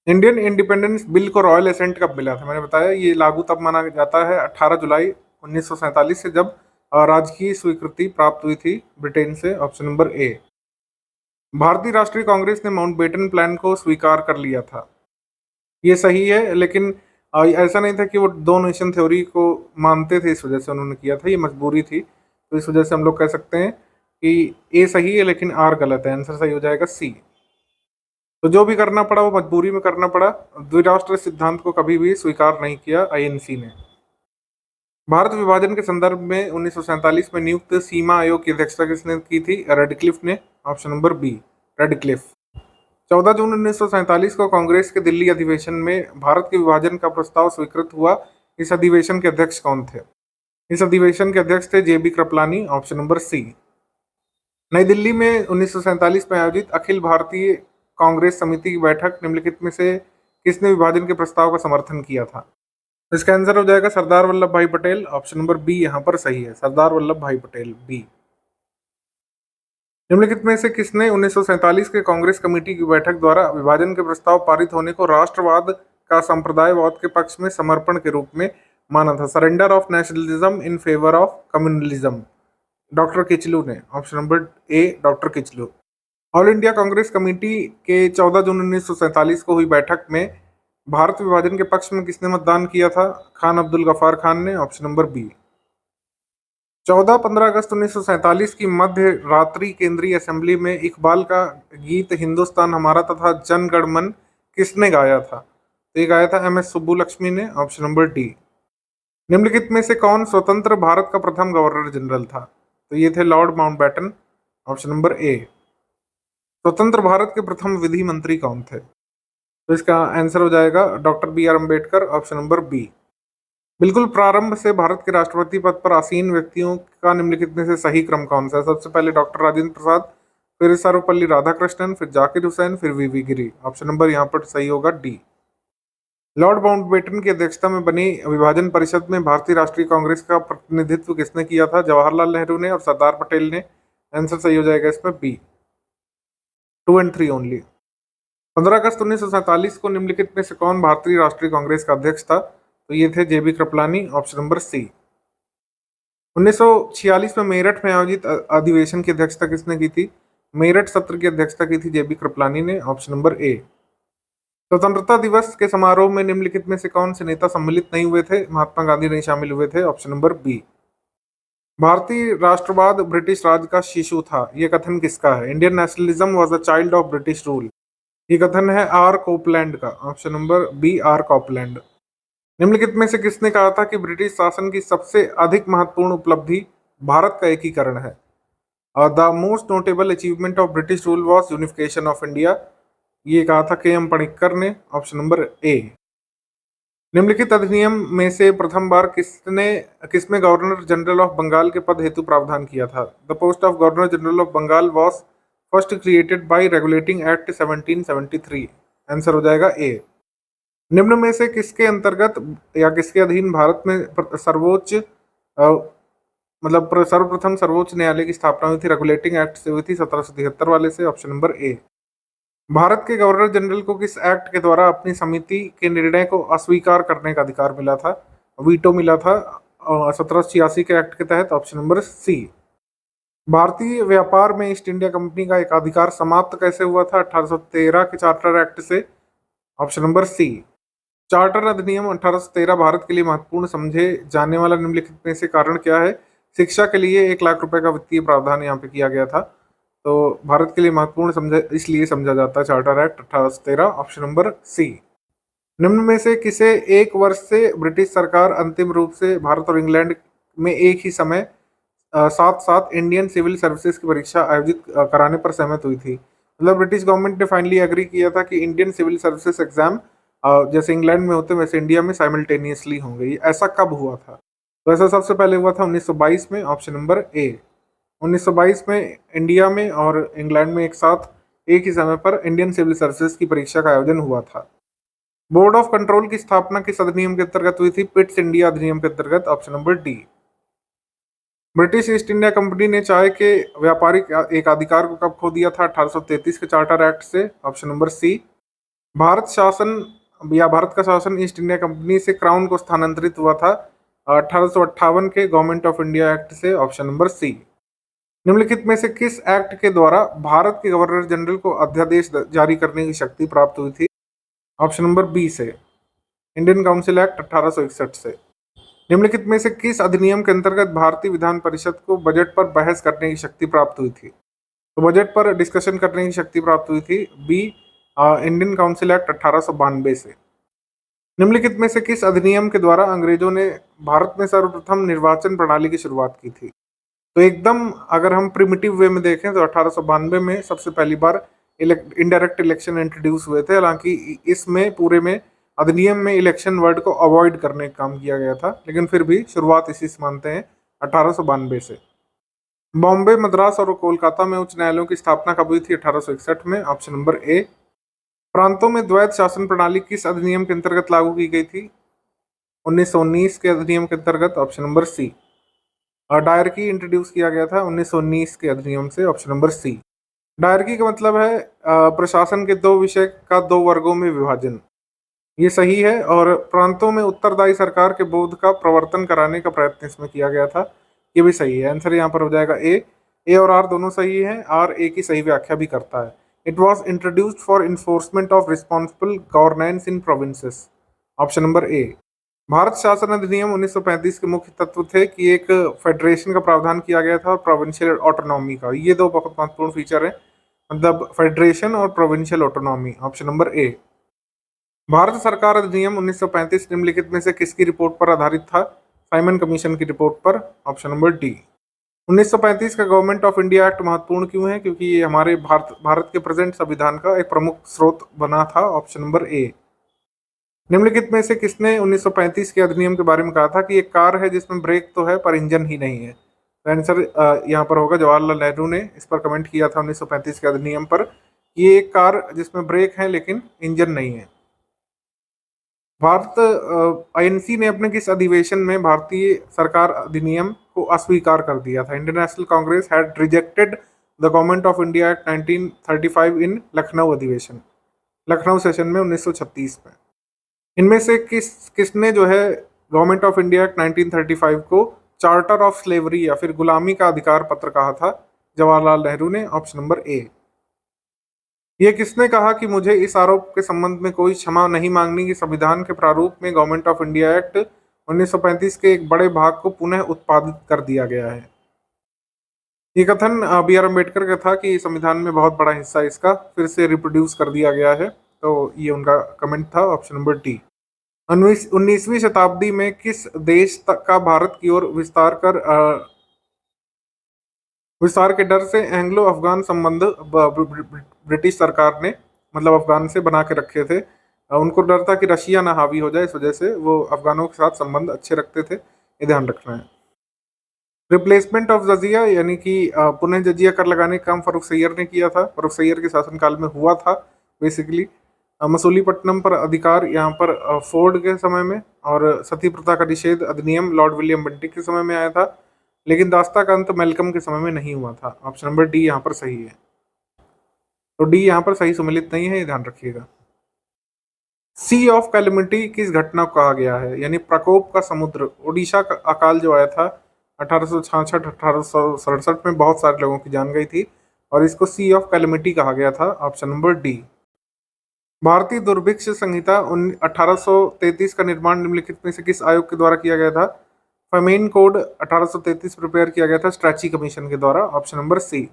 Speaker 2: इंडियन इंडिपेंडेंस बिल को रॉयल एसेंट कब मिला था? मैंने बताया ये लागू तब माना जाता है 18 जुलाई 1947 से, जब राजकीय स्वीकृति प्राप्त हुई थी ब्रिटेन से। ऑप्शन नंबर ए। भारतीय राष्ट्रीय कांग्रेस ने माउंटबेटन प्लान को स्वीकार कर लिया था, ये सही है, लेकिन ऐसा नहीं था कि वो दो नेशन थ्योरी को मानते थे इस वजह से उन्होंने किया था, ये मजबूरी थी। तो इस वजह से हम लोग कह सकते हैं कि ए सही है लेकिन आर गलत है। आंसर सही हो जाएगा सी। तो जो भी करना पड़ा वो मजबूरी में करना पड़ा। द्विराष्ट्र सिद्धांत को कभी भी स्वीकार नहीं किया आईएनसी ने। भारत विभाजन के संदर्भ में 1947 में नियुक्त सीमा आयोग की अध्यक्षता किसने की थी? रेडक्लिफ ने। Option number B, Radcliffe. 14 जून 1947 को कांग्रेस के दिल्ली अधिवेशन में भारत के विभाजन का प्रस्ताव स्वीकृत हुआ। इस अधिवेशन के अध्यक्ष कौन थे? इस अधिवेशन के अध्यक्ष थे J B Kripalani. Option number C. New Delhi में 1947 में आयोजित अखिल भारतीय कांग्रेस समिति की बैठक निम्नलिखित में से किसने विभाजन के प्रस्ताव का समर्थन किया था? इसका आंसर हो जाएगा सरदार वल्लभ भाई पटेल। ऑप्शन नंबर बी यहाँ पर सही है, सरदार वल्लभ भाई पटेल, बी। निम्नलिखित में से किसने 1947 के कांग्रेस कमेटी की बैठक द्वारा विभाजन के प्रस्ताव पारित होने को राष्ट्रवाद का संप्रदायवाद के पक्ष में समर्पण के रूप में माना था? Surrender of nationalism in favour of communalism, doctor Kitchlew ने। Option number A, doctor Kitchlew. All India Congress committee के 14 जून 1947 को हुई बैठक में भारत विभाजन के पक्ष में किसने मतदान किया था? खान अब्दुल गफार खान ने। Option number B. 14-15 अगस्त 1947 की मध्य रात्रि केंद्रीय असेंबली में इकबाल का गीत हिंदुस्तान हमारा तथा जन गण मन किसने गाया था? तो ये गाया था एम एस सुब्बुलक्ष्मी ने। Option number D. निम्नलिखित में से कौन स्वतंत्र भारत का प्रथम गवर्नर जनरल था? तो ये थे लॉर्ड माउंटबेटन। ऑप्शन नंबर ए। स्वतंत्र भारत के प्रथम विधि मंत्री कौन थे? तो इसका आंसर हो जाएगा doctor B R Ambedkar. Option number B. बिल्कुल प्रारंभ से भारत के राष्ट्रपति पद पर आसीन व्यक्तियों का निम्नलिखित में से सही क्रम कौन सा है? सबसे पहले डॉक्टर राजेंद्र प्रसाद, फिर सर्वपल्ली राधाकृष्णन, फिर जाकिर हुसैन, फिर वीवी गिरी। ऑप्शन नंबर यहाँ पर सही होगा डी। लॉर्ड माउंटबेटन की अध्यक्षता में बनी विभाजन परिषद में भारतीय राष्ट्रीय कांग्रेस का प्रतिनिधित्व किसने किया था? जवाहरलाल नेहरू ने और सरदार पटेल ने। आंसर सही हो जाएगा इसमें बी। 2 और 3 ओनली। 15 अगस्त 1947 को निम्नलिखित में से कौन भारतीय राष्ट्रीय कांग्रेस का अध्यक्ष था? तो ये थे J B Kripalani. Option number C. 1946 में मेरठ में आयोजित अधिवेशन की अध्यक्षता किसने की थी? मेरठ सत्र की अध्यक्षता की थी जेबी कृपलानी ने। ऑप्शन नंबर ए। स्वतंत्रता दिवस के समारोह में निम्नलिखित में से कौन से नेता सम्मिलित नहीं हुए थे? महात्मा गांधी नहीं शामिल हुए थे। Option number B. भारतीय राष्ट्रवाद ब्रिटिश राज का शिशु था, यह कथन किसका है? Indian nationalism was the child of British rule, ये कथन है आर कोपलैंड का। Option number B, R Coupland. निम्नलिखित में से किसने कहा था कि ब्रिटिश शासन की सबसे अधिक महत्वपूर्ण उपलब्धि भारत का एकीकरण है? The most notable achievement of British rule was unification of India, ये कहा था के एम पणिक्कर ने। ऑप्शन नंबर ए। निम्नलिखित अधिनियम में से प्रथम बार किसमें गवर्नर जनरल ऑफ बंगाल के पद हेतु प्रावधान किया था? The post of governor general of Bengal was first created by regulating act 1773। Answer हो जाएगा ए। निम्न में से किसके अंतर्गत या किसके अधीन भारत में सर्वोच्च सर्वप्रथम सर्वोच्च न्यायालय की स्थापना हुई थी? रेगुलेटिंग एक्ट से हुई थी 1773 वाले से। ऑप्शन नंबर ए। भारत के गवर्नर जनरल को किस एक्ट के द्वारा अपनी समिति के निर्णय को अस्वीकार करने का अधिकार मिला था? वीटो मिला था 1786 के एक्ट के तहत। Option number C. भारतीय व्यापार में ईस्ट इंडिया कंपनी का एक अधिकार समाप्त कैसे हुआ था? 1813 के चार्टर एक्ट से। Option number C. चार्टर अधिनियम 1813 भारत के लिए महत्वपूर्ण समझे जाने वाला निम्नलिखित में से कारण क्या है? शिक्षा के लिए 1 लाख रुपए का वित्तीय प्रावधान यहाँ पे किया गया था, तो भारत के लिए महत्वपूर्ण इसलिए समझा जाता है charter act 1813। Option number C. निम्न में से किसे 1 वर्ष से ब्रिटिश सरकार अंतिम रूप से भारत और इंग्लैंड में एक ही समय साथ साथ इंडियन सिविल सर्विसेज की परीक्षा आयोजित कराने पर सहमत हुई थी? मतलब ब्रिटिश गवर्नमेंट ने फाइनली एग्री किया था कि इंडियन सिविल सर्विसेज एग्जाम जैसे इंग्लैंड में होते वैसे इंडिया में साइमल्टेनियसली होंगे। ऐसा कब हुआ था? तो ऐसा सबसे पहले हुआ था 1922 में, ऑप्शन नंबर ए। 1922 में इंडिया में और इंग्लैंड में एक साथ एक ही समय पर इंडियन सिविल सर्विसेज की परीक्षा का आयोजन हुआ था। बोर्ड ऑफ कंट्रोल की स्थापना किस अधिनियम के अंतर्गत हुई थी? पिट्स इंडिया अधिनियम के अंतर्गत, option number D. British east India company ने चाय के व्यापारिक एकाधिकार को कब खो दिया था? 1833 के चार्टर एक्ट से, ऑप्शन नंबर सी। भारत शासन या भारत का शासन ईस्ट इंडिया कंपनी से क्राउन को स्थानांतरित हुआ था 1858 के गवर्नमेंट ऑफ इंडिया एक्ट से, ऑप्शन नंबर सी। निम्नलिखित में से किस एक्ट के द्वारा भारत के गवर्नर जनरल को अध्यादेश जारी करने की शक्ति प्राप्त हुई थी? ऑप्शन नंबर बी से, इंडियन काउंसिल एक्ट 1861 से। निम्नलिखित में से किस अधिनियम के अंतर्गत भारतीय विधान परिषद को बजट पर बहस करने की शक्ति प्राप्त हुई थी? तो बजट पर डिस्कशन करने की शक्ति प्राप्त हुई थी बी, इंडियन काउंसिल एक्ट 1892 से। निम्नलिखित में से किस अधिनियम के द्वारा अंग्रेजों ने भारत में सर्वप्रथम निर्वाचन प्रणाली की शुरुआत की थी? तो एकदम अगर हम प्रिमिटिव वे में देखें तो 1892 में सबसे पहली बार इनडायरेक्ट इलेक्शन इंट्रोड्यूस हुए थे। हालांकि इसमें पूरे में अधिनियम में इलेक्शन वर्ड को अवॉइड करने का काम किया गया था, लेकिन फिर भी शुरुआत इसी से मानते हैं 1892 से। बॉम्बे, मद्रास और कोलकाता में उच्च न्यायालयों की स्थापना कब हुई थी? 1861 में, ऑप्शन नंबर ए। प्रांतों में द्वैत शासन प्रणाली किस अधिनियम के अंतर्गत लागू की गई थी? 1919 के अधिनियम के अंतर्गत, ऑप्शन नंबर सी। और डायरकी इंट्रोड्यूस किया गया था 1919 के अधिनियम से, ऑप्शन नंबर सी। डायरकी का मतलब है प्रशासन के दो विषय का दो वर्गों में विभाजन, ये सही है। और प्रांतों में उत्तरदायी सरकार के बोध का प्रवर्तन कराने का प्रयत्न इसमें किया गया था, ये भी सही है। आंसर यहाँ पर हो जाएगा ए और आर दोनों सही है। आर ए की सही व्याख्या भी करता है। It was introduced for enforcement of responsible governance in provinces, option number ए। भारत शासन अधिनियम 1935 के मुख्य तत्व थे कि एक फेडरेशन का प्रावधान किया गया था और प्रोविंशियल ऑटोनॉमी का। ये दो बहुत महत्वपूर्ण फीचर है, मतलब फेडरेशन और प्रोविंशियल ऑटोनॉमी, ऑप्शन नंबर ए। भारत सरकार अधिनियम 1935 निम्नलिखित में से किसकी रिपोर्ट पर आधारित था? साइमन कमीशन की रिपोर्ट पर, ऑप्शन नंबर डी। 1935 का गवर्नमेंट ऑफ इंडिया एक्ट महत्वपूर्ण क्यों है? क्योंकि ये हमारे भारत के प्रेजेंट संविधान का एक प्रमुख स्रोत बना था, ऑप्शन नंबर ए। निम्नलिखित में से किसने 1935 के अधिनियम के बारे में कहा था कि एक कार है जिसमें ब्रेक तो है पर इंजन ही नहीं है? तो आंसर यहाँ पर होगा जवाहरलाल नेहरू ने इस पर कमेंट किया था 1935 के अधिनियम पर कि ये एक कार जिसमें ब्रेक है लेकिन इंजन नहीं है। भारत आईएनसी ने अपने किस अधिवेशन में भारतीय सरकार अधिनियम को अस्वीकार कर दिया था? Indian national Congress had rejected the government of India act 1935 इन लखनऊ अधिवेशन, लखनऊ सेशन में 1936 में। इनमें से किसने जो है गवर्नमेंट ऑफ इंडिया एक्ट 1935 को चार्टर ऑफ स्लेवरी या फिर गुलामी का अधिकार पत्र कहा था? जवाहरलाल नेहरू ने, ऑप्शन नंबर ए। ये किसने कहा कि मुझे इस आरोप के संबंध में कोई क्षमा नहीं मांगनी कि संविधान के प्रारूप में गवर्नमेंट ऑफ इंडिया एक्ट 1935 के एक बड़े भाग को पुनः उत्पादित कर दिया गया है? ये कथन बी आर अम्बेडकर का था कि संविधान में बहुत बड़ा हिस्सा इसका फिर से रिप्रोड्यूस कर दिया गया है, तो ये उनका कमेंट था, ऑप्शन नंबर डी। 19वीं शताब्दी में किस देश का भारत की ओर विस्तार के डर से एंग्लो अफगान संबंध ब्रिटिश सरकार ने मतलब अफगान से बना के रखे थे? उनको डर था कि रशिया ना हावी हो जाए, इस वजह से वो अफगानों के साथ संबंध अच्छे रखते थे, ये ध्यान रखना है। रिप्लेसमेंट ऑफ जजिया यानी कि पुनः जजिया कर लगाने का काम फर्रुख सैयद ने किया था, फर्रुख सैयद के शासनकाल में हुआ था बेसिकली। मसूलीपट्टनम पर अधिकार यहाँ पर फोर्ड के समय में, और सती प्रथा का निषेध अधिनियम लॉर्ड विलियम बेंटिक के समय में आया था, लेकिन दास्ता का अंत मेलकम के समय में नहीं हुआ था। ऑप्शन नंबर डी यहाँ पर सही है। तो डी यहाँ पर सही सम्मिलित नहीं है, ये ध्यान रखिएगा। सी ऑफ कैलेमिटी किस घटना को कहा गया है? यानी प्रकोप का समुद्र। ओडिशा का अकाल जो आया था 1866 1867 में बहुत सारे लोगों की जान गई थी और इसको सी ऑफ कैलेमिटी कहा गया था, ऑप्शन नंबर डी। भारतीय दुर्भिक्ष संहिता 1833 का निर्माण निम्नलिखित में से किस आयोग के द्वारा किया गया था? फेमेन कोड 1833 प्रिपेयर किया गया था स्ट्रैची कमीशन के द्वारा, ऑप्शन नंबर सी।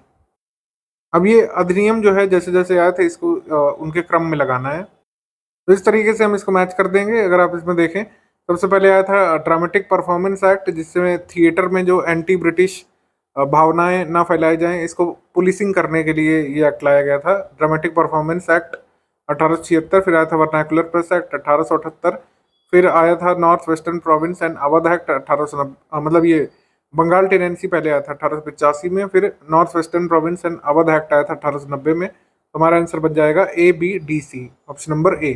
Speaker 2: अब ये अधिनियम जो है जैसे जैसे आए थे इसको उनके क्रम में लगाना है, तो इस तरीके से हम इसको मैच कर देंगे। अगर आप इसमें देखें, सबसे पहले आया था ड्रामेटिक परफॉर्मेंस एक्ट, जिसमें थिएटर में जो एंटी ब्रिटिश भावनाएं ना फैलाई जाएं, इसको पुलिसिंग करने के लिए ये एक्ट लाया गया था, ड्रामेटिक परफॉर्मेंस एक्ट 1876। फिर आया था वर्नाकुलर प्रेस एक्ट 1878। फिर आया था north western province and Awadh act 1890, मतलब ये बंगाल टेनेंसी पहले आया था 1885 में, फिर north western province and Awadh act आया था 1890 में। तो हमारा आंसर बन जाएगा A B D C, option number A.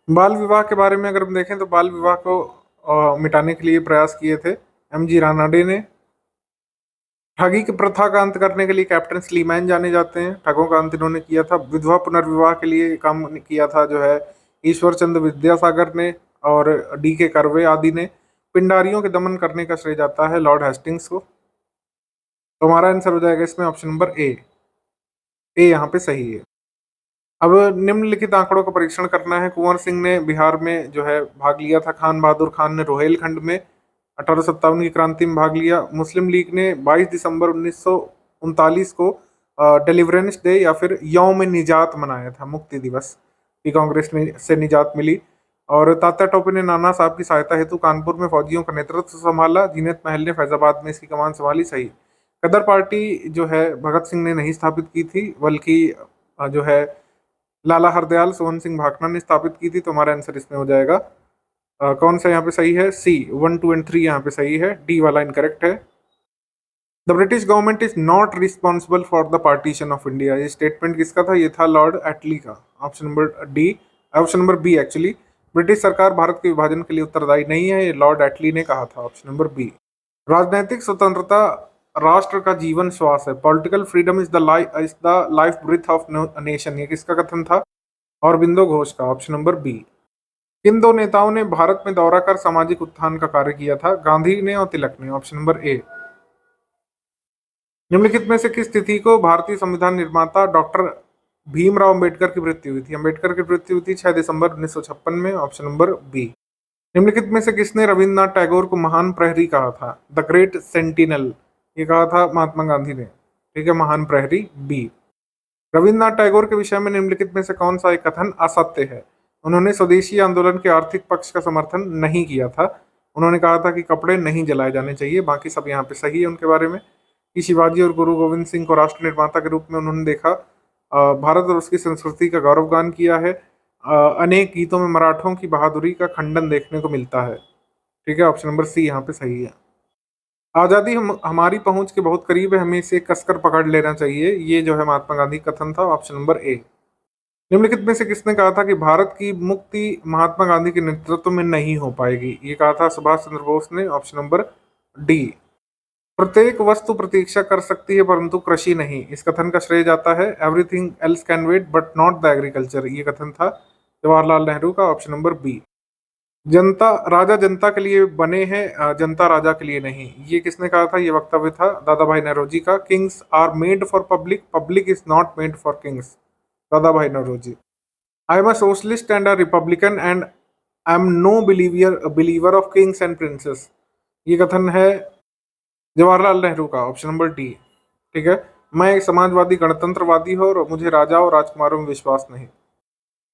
Speaker 2: बाल विवाह के बारे में अगर हम देखें तो बाल विवाह को मिटाने के लिए प्रयास किए थे एम जी रानाडे ने। ठगी की प्रथा का अंत करने के लिए कैप्टन स्लीमैन जाने जाते हैं, ठगों का अंत इन्होंने किया था। विधवा पुनर्विवाह के लिए काम किया था जो है ईश्वर चंद्र विद्यासागर ने और डी के कर्वे आदि ने। पिंडारियों के दमन करने का श्रेय जाता है लॉर्ड हेस्टिंग्स को। तो हमारा आंसर हो जाएगा इसमें ऑप्शन नंबर ए। ए यहाँ पे सही है। अब निम्नलिखित आंकड़ों का परीक्षण करना है। कुंवर सिंह ने बिहार में जो है भाग लिया था, खान बहादुर खान ने रोहेलखंड में 1857 की क्रांति में भाग लिया। मुस्लिम लीग ने 22 दिसंबर 1939 को डिलीवरेंस डे या फिर यौम निजात मनाया था, मुक्ति दिवस की कांग्रेस से निजात मिली। और तात्या टोपे ने नाना साहब की सहायता हेतु कानपुर में फौजियों का नेतृत्व संभाला। जीनत महल ने फैजाबाद में इसकी कमान संभाली, सही। गदर पार्टी जो है भगत सिंह ने नहीं स्थापित की थी, बल्कि जो है लाला हरदयाल सोहन सिंह भाखड़ा ने स्थापित की थी। तो हमारा आंसर इसमें हो जाएगा कौन सा यहाँ पे सही है, सी 1, 2 एंड 3 यहाँ पे सही है, डी वाला इनकरेक्ट है। The British government is not responsible for the partition of India, ये स्टेटमेंट किसका था, ये था लॉर्ड एटली का, option number D, option number B actually. British सरकार भारत के विभाजन के लिए उत्तरदायी नहीं है, ये लॉर्ड एटली ने कहा था, ऑप्शन नंबर बी। राजनैतिक स्वतंत्रता राष्ट्र का जीवन श्वास है, political freedom is the life breath of nation, ये किसका कथन था, अरबिंदो घोष का, ऑप्शन नंबर बी। किन दो नेताओं ने भारत में दौरा कर सामाजिक उत्थान का कार्य किया था, गांधी ने और तिलक ने, ऑप्शन नंबर ए। निम्नलिखित में से किस तिथि को भारतीय संविधान निर्माता डॉक्टर भीमराव अंबेडकर की मृत्यु हुई थी, अंबेडकर की मृत्यु हुई थी 6 दिसंबर 1956 में, ऑप्शन नंबर बी। निम्नलिखित में से किसने रविन्द्रनाथ टैगोर को महान प्रहरी कहा था, द ग्रेट सेंटिनल, ये कहा था महात्मा गांधी ने, ठीक है, महान प्रहरी बी। रविन्द्रनाथ टैगोर के विषय में निम्नलिखित में से कौन सा एक कथन असत्य है, उन्होंने स्वदेशी आंदोलन के आर्थिक पक्ष का समर्थन नहीं किया था, उन्होंने कहा था कि कपड़े नहीं जलाए जाने चाहिए, बाकी सब यहाँ पे सही है उनके बारे में। कि शिवाजी और गुरु गोविंद सिंह को राष्ट्र निर्माता के रूप में उन्होंने देखा, भारत और उसकी संस्कृति का गौरवगान किया है, अनेक गीतों में मराठों की बहादुरी का खंडन देखने को मिलता है, ठीक है, ऑप्शन नंबर सी यहाँ पे सही है। आज़ादी हमारी पहुंच के बहुत करीब है, हमें इसे कसकर पकड़ लेना चाहिए, ये जो है महात्मा गांधी कथन था, ऑप्शन नंबर ए। निम्नलिखित में से किसने कहा था कि भारत की मुक्ति महात्मा गांधी के नेतृत्व में नहीं हो पाएगी, ये कहा था सुभाष चंद्र बोस ने, ऑप्शन नंबर डी। प्रत्येक वस्तु प्रतीक्षा कर सकती है परंतु कृषि नहीं, इस कथन का श्रेय जाता है everything else can wait but not the agriculture, ये कथन था जवाहरलाल नेहरू का, ऑप्शन नंबर बी। जनता राजा जनता के लिए बने हैं, जनता राजा के लिए नहीं, ये किसने कहा था, ये वक्तव्य था दादा भाई नौरोजी का। Kings are made for public, public is not made for kings, Dadabhai Naoroji. I am a socialist and a republican and I am no believer of kings and princes, ये कथन है जवाहरलाल नेहरू का, ऑप्शन नंबर डी, ठीक है। मैं एक समाजवादी गणतंत्रवादी हूँ और मुझे राजा और राजकुमारों में विश्वास नहीं।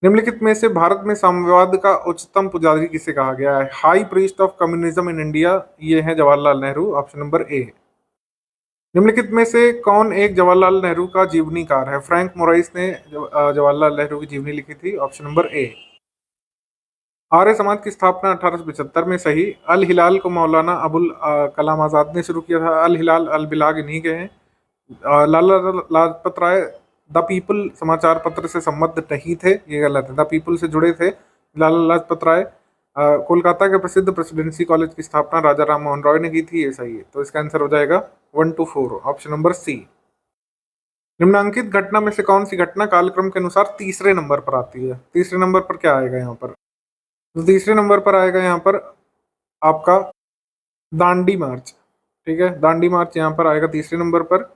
Speaker 2: निम्नलिखित में से भारत में साम्यवाद का उच्चतम पुजारी किसे कहा गया है, high priest of communism in India, ये है जवाहरलाल नेहरू, ऑप्शन नंबर ए। निम्नलिखित में से कौन एक जवाहरलाल नेहरू का जीवनीकार है, फ्रैंक मोराइस ने जवाहरलाल नेहरू की जीवनी लिखी थी, ऑप्शन नंबर ए। आर्य समाज की स्थापना 1875 में, सही। अल हिलाल को मौलाना अबुल कलाम आज़ाद ने शुरू किया था, अल हिलाल अल बिलाग इन्हीं के हैं। लाला लाजपत राय द पीपल समाचार पत्र से संबद्ध नहीं थे, ये गलत है, द पीपल से जुड़े थे लाला लाजपत राय। कोलकाता के प्रसिद्ध प्रेसिडेंसी कॉलेज की स्थापना राजा राम मोहन रॉय ने की थी, ये सही है। तो इसका आंसर हो जाएगा 1 to 4, ऑप्शन नंबर सी। निम्नांकित घटना में से कौन सी घटना कालक्रम के अनुसार तीसरे नंबर पर आती है, तीसरे नंबर पर क्या आएगा यहाँ पर, तो तीसरे नंबर पर आएगा यहाँ पर आपका दांडी मार्च, ठीक है, दांडी मार्च यहाँ पर आएगा तीसरे नंबर पर,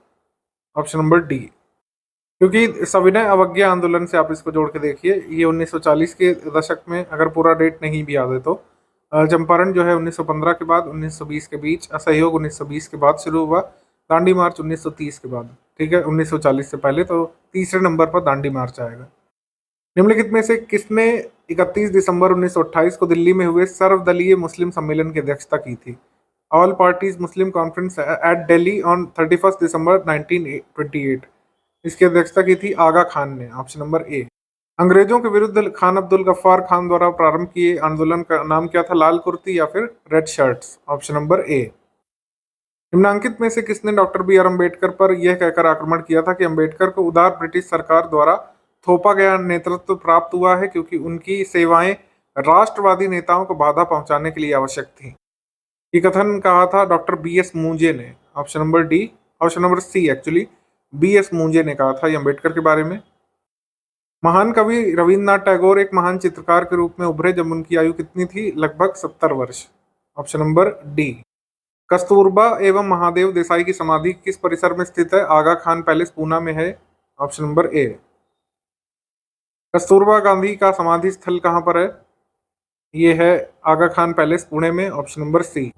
Speaker 2: ऑप्शन नंबर डी। क्योंकि सविनय अवज्ञा आंदोलन से आप इसको जोड़ के देखिए, ये 1940 के दशक में, अगर पूरा डेट नहीं भी याद है तो, चंपारण जो है 1915 के बाद 1920 के बीच, असहयोग 1920 के बाद शुरू हुआ, दांडी मार्च 1930 के बाद, ठीक है, 1940 से पहले, तो तीसरे नंबर पर दांडी मार्च आएगा। निम्नलिखित में से किसने 31 दिसंबर 1928 को दिल्ली में हुए सर्वदलीय मुस्लिम सम्मेलन की अध्यक्षता की थी, all parties Muslim conference at Delhi on 31 दिसंबर 1928, इसकी अध्यक्षता की थी आगा खान ने, ऑप्शन नंबर ए। अंग्रेजों के विरुद्ध खान अब्दुल गफ्फार खान द्वारा प्रारंभ किए आंदोलन का नाम क्या था? लाल कुर्ती या फिर रेड शर्ट्स? ऑप्शन नंबर ए। निम्नांकित में से किसने डॉक्टर बी आर अम्बेडकर पर यह कहकर आक्रमण किया था कि अम्बेडकर को उदार ब्रिटिश सरकार द्वारा थोपा गया नेतृत्व प्राप्त हुआ है क्योंकि उनकी सेवाएं राष्ट्रवादी नेताओं को बाधा पहुंचाने के लिए आवश्यक थी? ये कथन कहा था डॉक्टर बी एस मूंजे ने। Option number D, option number C actually, B S Moonje ने कहा था ये अम्बेडकर के बारे में। महान कवि रविन्द्रनाथ टैगोर एक महान चित्रकार के रूप में उभरे जब उनकी आयु कितनी थी? लगभग 70 वर्ष। Option number D. कस्तूरबा एवं महादेव देसाई की समाधि किस परिसर में स्थित है? आगा खान पैलेस पूना में है। ऑप्शन नंबर ए। कस्तूरबा गांधी का समाधि स्थल कहाँ पर है? ये है आगा खान पैलेस पुणे में। Option number C.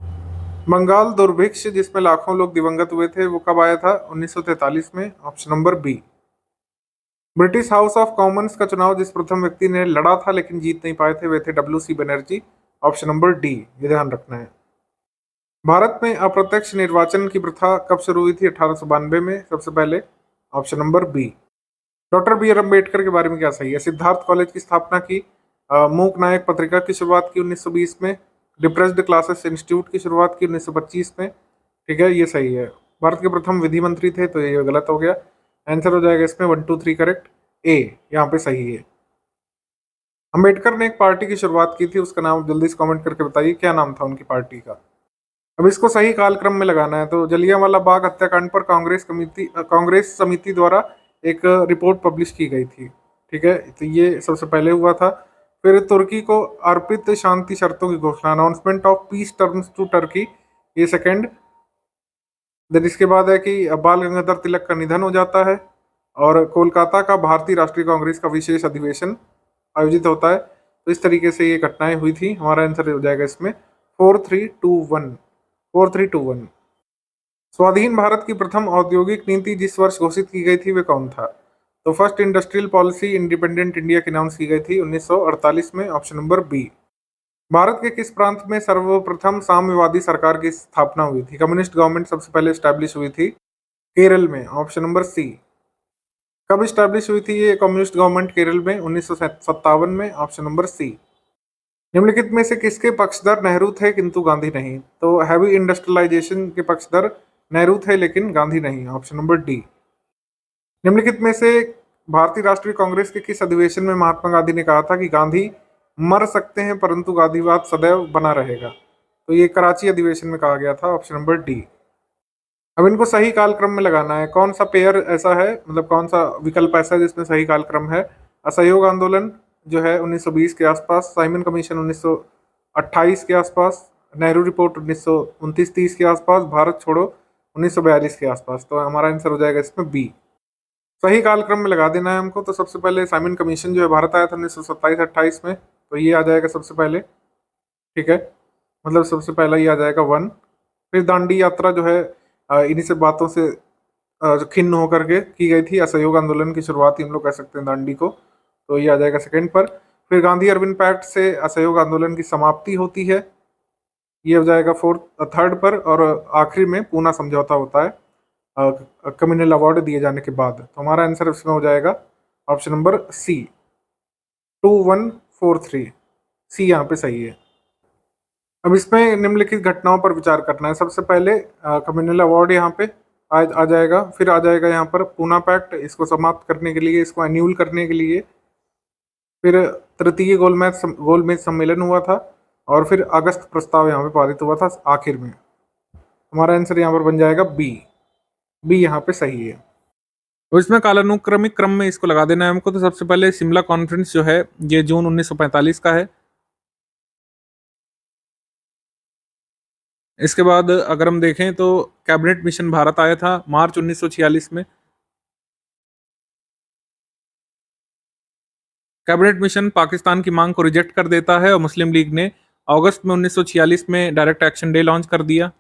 Speaker 2: बंगाल दुर्भिक्ष जिसमें लाखों लोग दिवंगत हुए थे वो कब आया था? 1943 में। Option number B. British House of Commons का चुनाव जिस प्रथम व्यक्ति ने लड़ा था लेकिन जीत नहीं पाए थे वे थे डब्ल्यू.सी. बनर्जी। ऑप्शन नंबर डी, ये ध्यान रखना है। भारत में अप्रत्यक्ष निर्वाचन की प्रथा कब शुरू हुई थी? 1892 में सबसे पहले। Option number B. Doctor B R Ambedkar के बारे में क्या सही है? सिद्धार्थ कॉलेज की स्थापना की, मूक नायक पत्रिका की शुरुआत की 1920 में, डिप्रेस्ड क्लासेस इंस्टीट्यूट की शुरुआत की 1925 में। ठीक है, ये सही है। भारत के प्रथम विधि मंत्री थे, तो ये गलत हो गया। आंसर हो जाएगा इसमें 1 2 3 करेक्ट, ए यहाँ पे सही है। अम्बेडकर ने एक पार्टी की शुरुआत की थी, उसका नाम जल्दी से कमेंट करके बताइए, क्या नाम था उनकी पार्टी का? अब इसको सही कालक्रम में लगाना है। तो जलियांवाला बाग हत्याकांड पर कांग्रेस समिति द्वारा एक रिपोर्ट पब्लिश की गई थी। ठीक है, तो ये सबसे पहले हुआ था। फिर तुर्की को अर्पित शांति शर्तों की घोषणा, announcement of peace terms to Turkey, ये सेकंड। देन इसके बाद है कि बाल गंगाधर तिलक का निधन हो जाता है और कोलकाता का भारतीय राष्ट्रीय कांग्रेस का विशेष अधिवेशन आयोजित होता है। तो इस तरीके से ये घटनाएं हुई थी। हमारा आंसर हो जाएगा इसमें 4321। 4321। स्वाधीन भारत की प्रथम औद्योगिक नीति जिस वर्ष घोषित की गई थी वे कौन था? तो first industrial policy independent India की अनाउंस की गई थी 1948 में। Option number B. भारत के किस प्रांत में सर्वप्रथम साम्यवादी सरकार की स्थापना हुई थी? कम्युनिस्ट गवर्नमेंट सबसे पहले स्टैब्लिश हुई थी केरल में। Option number C. कब स्टैब्लिश हुई थी ये कम्युनिस्ट गवर्नमेंट केरल में? 1957 में। Option number C. निम्नलिखित में से किसके पक्षधर नेहरू थे किंतु गांधी नहीं? तो हैवी इंडस्ट्रियलाइजेशन के पक्षधर नेहरू थे लेकिन गांधी नहीं। Option number D. निम्नलिखित में से भारतीय राष्ट्रीय कांग्रेस के किस अधिवेशन में महात्मा गांधी ने कहा था कि गांधी मर सकते हैं परंतु गांधीवाद सदैव बना रहेगा? तो ये कराची अधिवेशन में कहा गया था। Option number D. अब इनको सही कालक्रम में लगाना है। कौन सा पेयर ऐसा है, मतलब कौन सा विकल्प ऐसा है जिसमें सही कालक्रम है? असहयोग आंदोलन जो है 1920 के आसपास, साइमन कमीशन 1928 के आसपास, नेहरू रिपोर्ट 1929-30 के आसपास, भारत छोड़ो 1942 के आसपास। तो हमारा आंसर हो जाएगा इसमें बी। सही कालक्रम में लगा देना है हमको। तो सबसे पहले साइमन कमीशन जो है भारत आया था 1927-28 में, तो ये आ जाएगा सबसे पहले। ठीक है, मतलब सबसे पहला ये आ जाएगा 1। फिर दांडी यात्रा जो है इन्हीं से बातों से खिन्न होकर के की गई थी। असहयोग आंदोलन की शुरुआत ही हम लोग कह सकते हैं दांडी को, तो ये आ जाएगा सेकंड पर। फिर गांधी अरविंद पैक्ट से असहयोग आंदोलन की समाप्ति होती है, ये हो जाएगा थर्ड पर। और आखिरी में पूना समझौता होता है कम्युनल अवार्ड दिए जाने के बाद। तो हमारा आंसर इसमें हो जाएगा ऑप्शन नंबर सी, 2143। सी यहाँ पे सही है। अब इसमें निम्नलिखित घटनाओं पर विचार करना है। सबसे पहले कम्युनल अवार्ड यहाँ पे आ जाएगा। फिर आ जाएगा यहाँ पर पूना पैक्ट, इसको समाप्त करने के लिए, इसको एन्यूल करने के लिए। फिर तृतीय गोलमेज सम्मेलन हुआ था और फिर अगस्त प्रस्ताव यहाँ पे पारित हुआ था आखिर में। हमारा आंसर यहाँ पर बन जाएगा बी। बी यहाँ पे सही है। तो इसमें कालानुक्रमिक क्रम में इसको लगा देना है हमको। तो सबसे पहले शिमला कॉन्फ्रेंस जो है ये जून 1945 का है। इसके बाद अगर हम देखें तो कैबिनेट मिशन भारत आया था मार्च 1946 में। कैबिनेट मिशन पाकिस्तान की मांग को रिजेक्ट कर देता है और मुस्लिम लीग ने अगस्त में 1946 में डायरेक्ट एक्शन डे लॉन्च कर दिया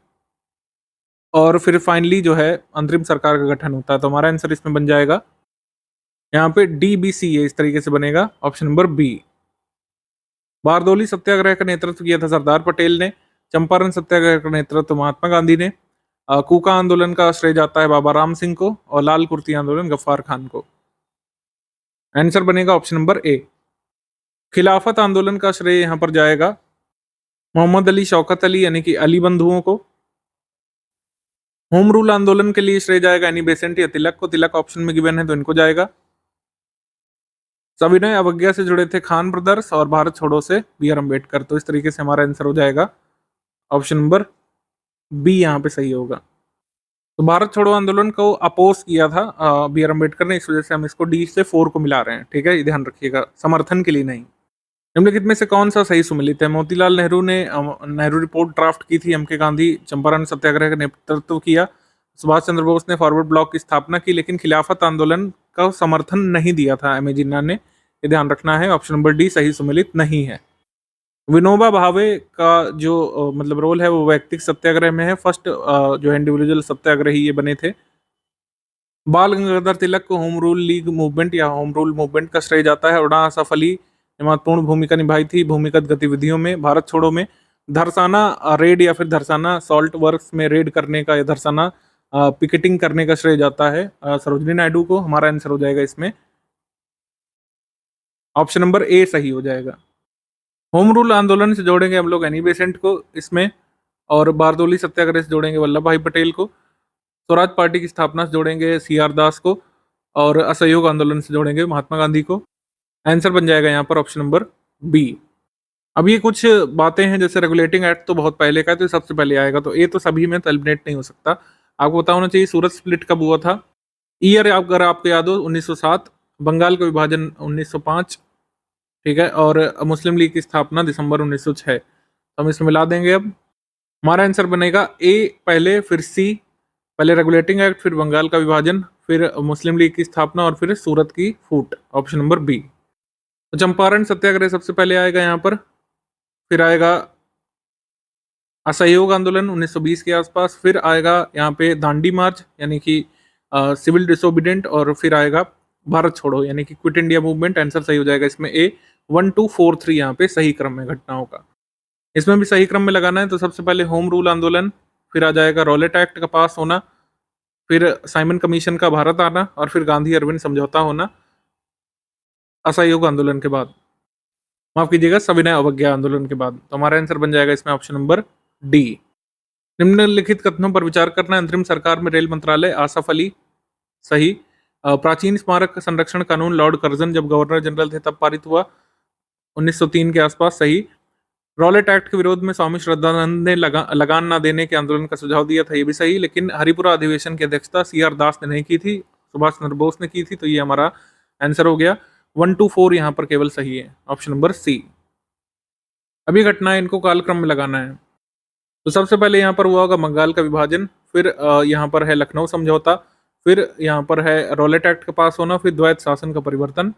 Speaker 2: और फिर फाइनली जो है अंतरिम सरकार का गठन होता है। तो हमारा आंसर इसमें बन जाएगा यहाँ पे DBC है, इस तरीके से बनेगा option number B. Bardoli Satyagraha का नेतृत्व किया था सरदार पटेल ने। चंपारण सत्याग्रह का नेतृत्व महात्मा गांधी ने। कूका आंदोलन का श्रेय जाता है बाबा राम सिंह को और लाल कुर्ती आंदोलन गफ्फार खान को। आंसर बनेगा ऑप्शन नंबर ए। खिलाफत आंदोलन का श्रेय यहाँ पर जाएगा मोहम्मद अली, शौकत अली यानी कि अली बंधुओं को। होम रूल आंदोलन के लिए श्रेय जाएगा एनी बेसेंट या तिलक को। तिलक ऑप्शन में गिवन है तो इनको जाएगा। सविनय अवज्ञा से जुड़े थे खान ब्रदर्स और भारत छोड़ो से बी आर अम्बेडकर। तो इस तरीके से हमारा आंसर हो जाएगा ऑप्शन नंबर बी यहाँ पे सही होगा। तो भारत छोड़ो आंदोलन को अपोज किया था बी आर अम्बेडकर ने, इस वजह से हम इसको डी से 4 को मिला रहे हैं। ठीक है, ये ध्यान रखिएगा, समर्थन के लिए नहीं। निम्नलिखित में से कौन सा सही सुमेलित है? मोतीलाल नेहरू ने नेहरू रिपोर्ट ड्राफ्ट की थी, एम के गांधी चंपारण सत्याग्रह का नेतृत्व किया, सुभाष चंद्र बोस ने फॉरवर्ड ब्लॉक की स्थापना की, लेकिन खिलाफत आंदोलन का समर्थन नहीं दिया था एम ए जिन्ना ने। ये ध्यान रखना है, ऑप्शन नंबर डी सही सुमेलित नहीं है। विनोबा भावे का जो मतलब रोल है वो वैयक्तिक सत्याग्रह में है। फर्स्ट जो है इंडिविजुअल सत्याग्रही ये बने थे। बाल गंगाधर तिलक को होम रूल लीग मूवमेंट या होम रूल मूवमेंट का श्रेय जाता है। उड़ान असफ अली ने महत्वपूर्ण भूमिका निभाई थी भूमिगत गतिविधियों में भारत छोड़ो में। धरसाना रेड या फिर धरसाना सॉल्ट वर्क्स में रेड करने का या धरसाना पिकेटिंग करने का श्रेय जाता है सरोजिनी नायडू को। हमारा आंसर हो जाएगा इसमें ऑप्शन नंबर ए सही हो जाएगा। होम रूल आंदोलन से जोड़ेंगे हम लोग एनी बेसेंट को इसमें, और बारदोली सत्याग्रह से जोड़ेंगे वल्लभ भाई पटेल को। स्वराज पार्टी की स्थापना से जोड़ेंगे सी आर दास को, और असहयोग आंदोलन से जोड़ेंगे महात्मा गांधी को। आंसर बन जाएगा यहाँ पर ऑप्शन नंबर बी। अब ये कुछ बातें हैं, जैसे रेगुलेटिंग एक्ट तो बहुत पहले का है तो ये सबसे पहले आएगा, तो ए तो सभी में तो एलिमिनेट नहीं हो सकता। आपको पता होना चाहिए सूरत स्प्लिट कब हुआ था। ईयर अगर आपको याद हो 1907, बंगाल का विभाजन 1905, ठीक है, और मुस्लिम लीग की स्थापना दिसंबर 1906। तो हम इसमें मिला देंगे। अब हमारा आंसर बनेगा ए पहले फिर सी, पहले रेगुलेटिंग एक्ट फिर बंगाल का विभाजन फिर मुस्लिम लीग की स्थापना और फिर सूरत की फूट, ऑप्शन नंबर बी। तो चंपारण सत्याग्रह सबसे पहले आएगा यहाँ पर, फिर आएगा असहयोग आंदोलन 1920 के आसपास, फिर आएगा यहाँ पे दांडी मार्च यानी कि सिविल डिसोबीडियंट, और फिर आएगा भारत छोड़ो यानी कि क्विट इंडिया मूवमेंट। आंसर सही हो जाएगा इसमें ए। 1 2 4 3 यहाँ पे सही क्रम में घटनाओं का, इसमें भी सही क्रम में लगाना है। तो सबसे पहले होम रूल आंदोलन, फिर आ जाएगा रॉलेट एक्ट का पास होना, फिर साइमन कमीशन का भारत आना, और फिर गांधी अरविंद समझौता होना असहयोग आंदोलन के बाद, माफ कीजिएगा सविनय अवज्ञा आंदोलन के बाद। तो हमारा आंसर बन जाएगा इसमें ऑप्शन नंबर डी। निम्नलिखित कथनों पर विचार करना। अंतरिम सरकार में रेल मंत्रालय आसफ अली, सही। प्राचीन स्मारक संरक्षण कानून लॉर्ड कर्जन जब गवर्नर जनरल थे तब पारित हुआ 1903 के आसपास, सही। रॉलेट एक्ट के विरोध में स्वामी श्रद्धानंद ने लगान ना देने के आंदोलन का सुझाव दिया था, ये भी सही, लेकिन हरिपुरा अधिवेशन की अध्यक्षता सी आर दास ने नहीं की थी, सुभाष चंद्र बोस ने की थी। तो ये हमारा आंसर हो गया। 1 2 4 यहाँ पर केवल सही है, ऑप्शन नंबर सी। अभी घटना है, इनको कालक्रम में लगाना है। तो सबसे पहले यहाँ पर हुआ होगा बंगाल का विभाजन, फिर यहाँ पर है लखनऊ समझौता, फिर यहाँ पर है रॉलेट एक्ट का पास होना, फिर द्वैत शासन का परिवर्तन।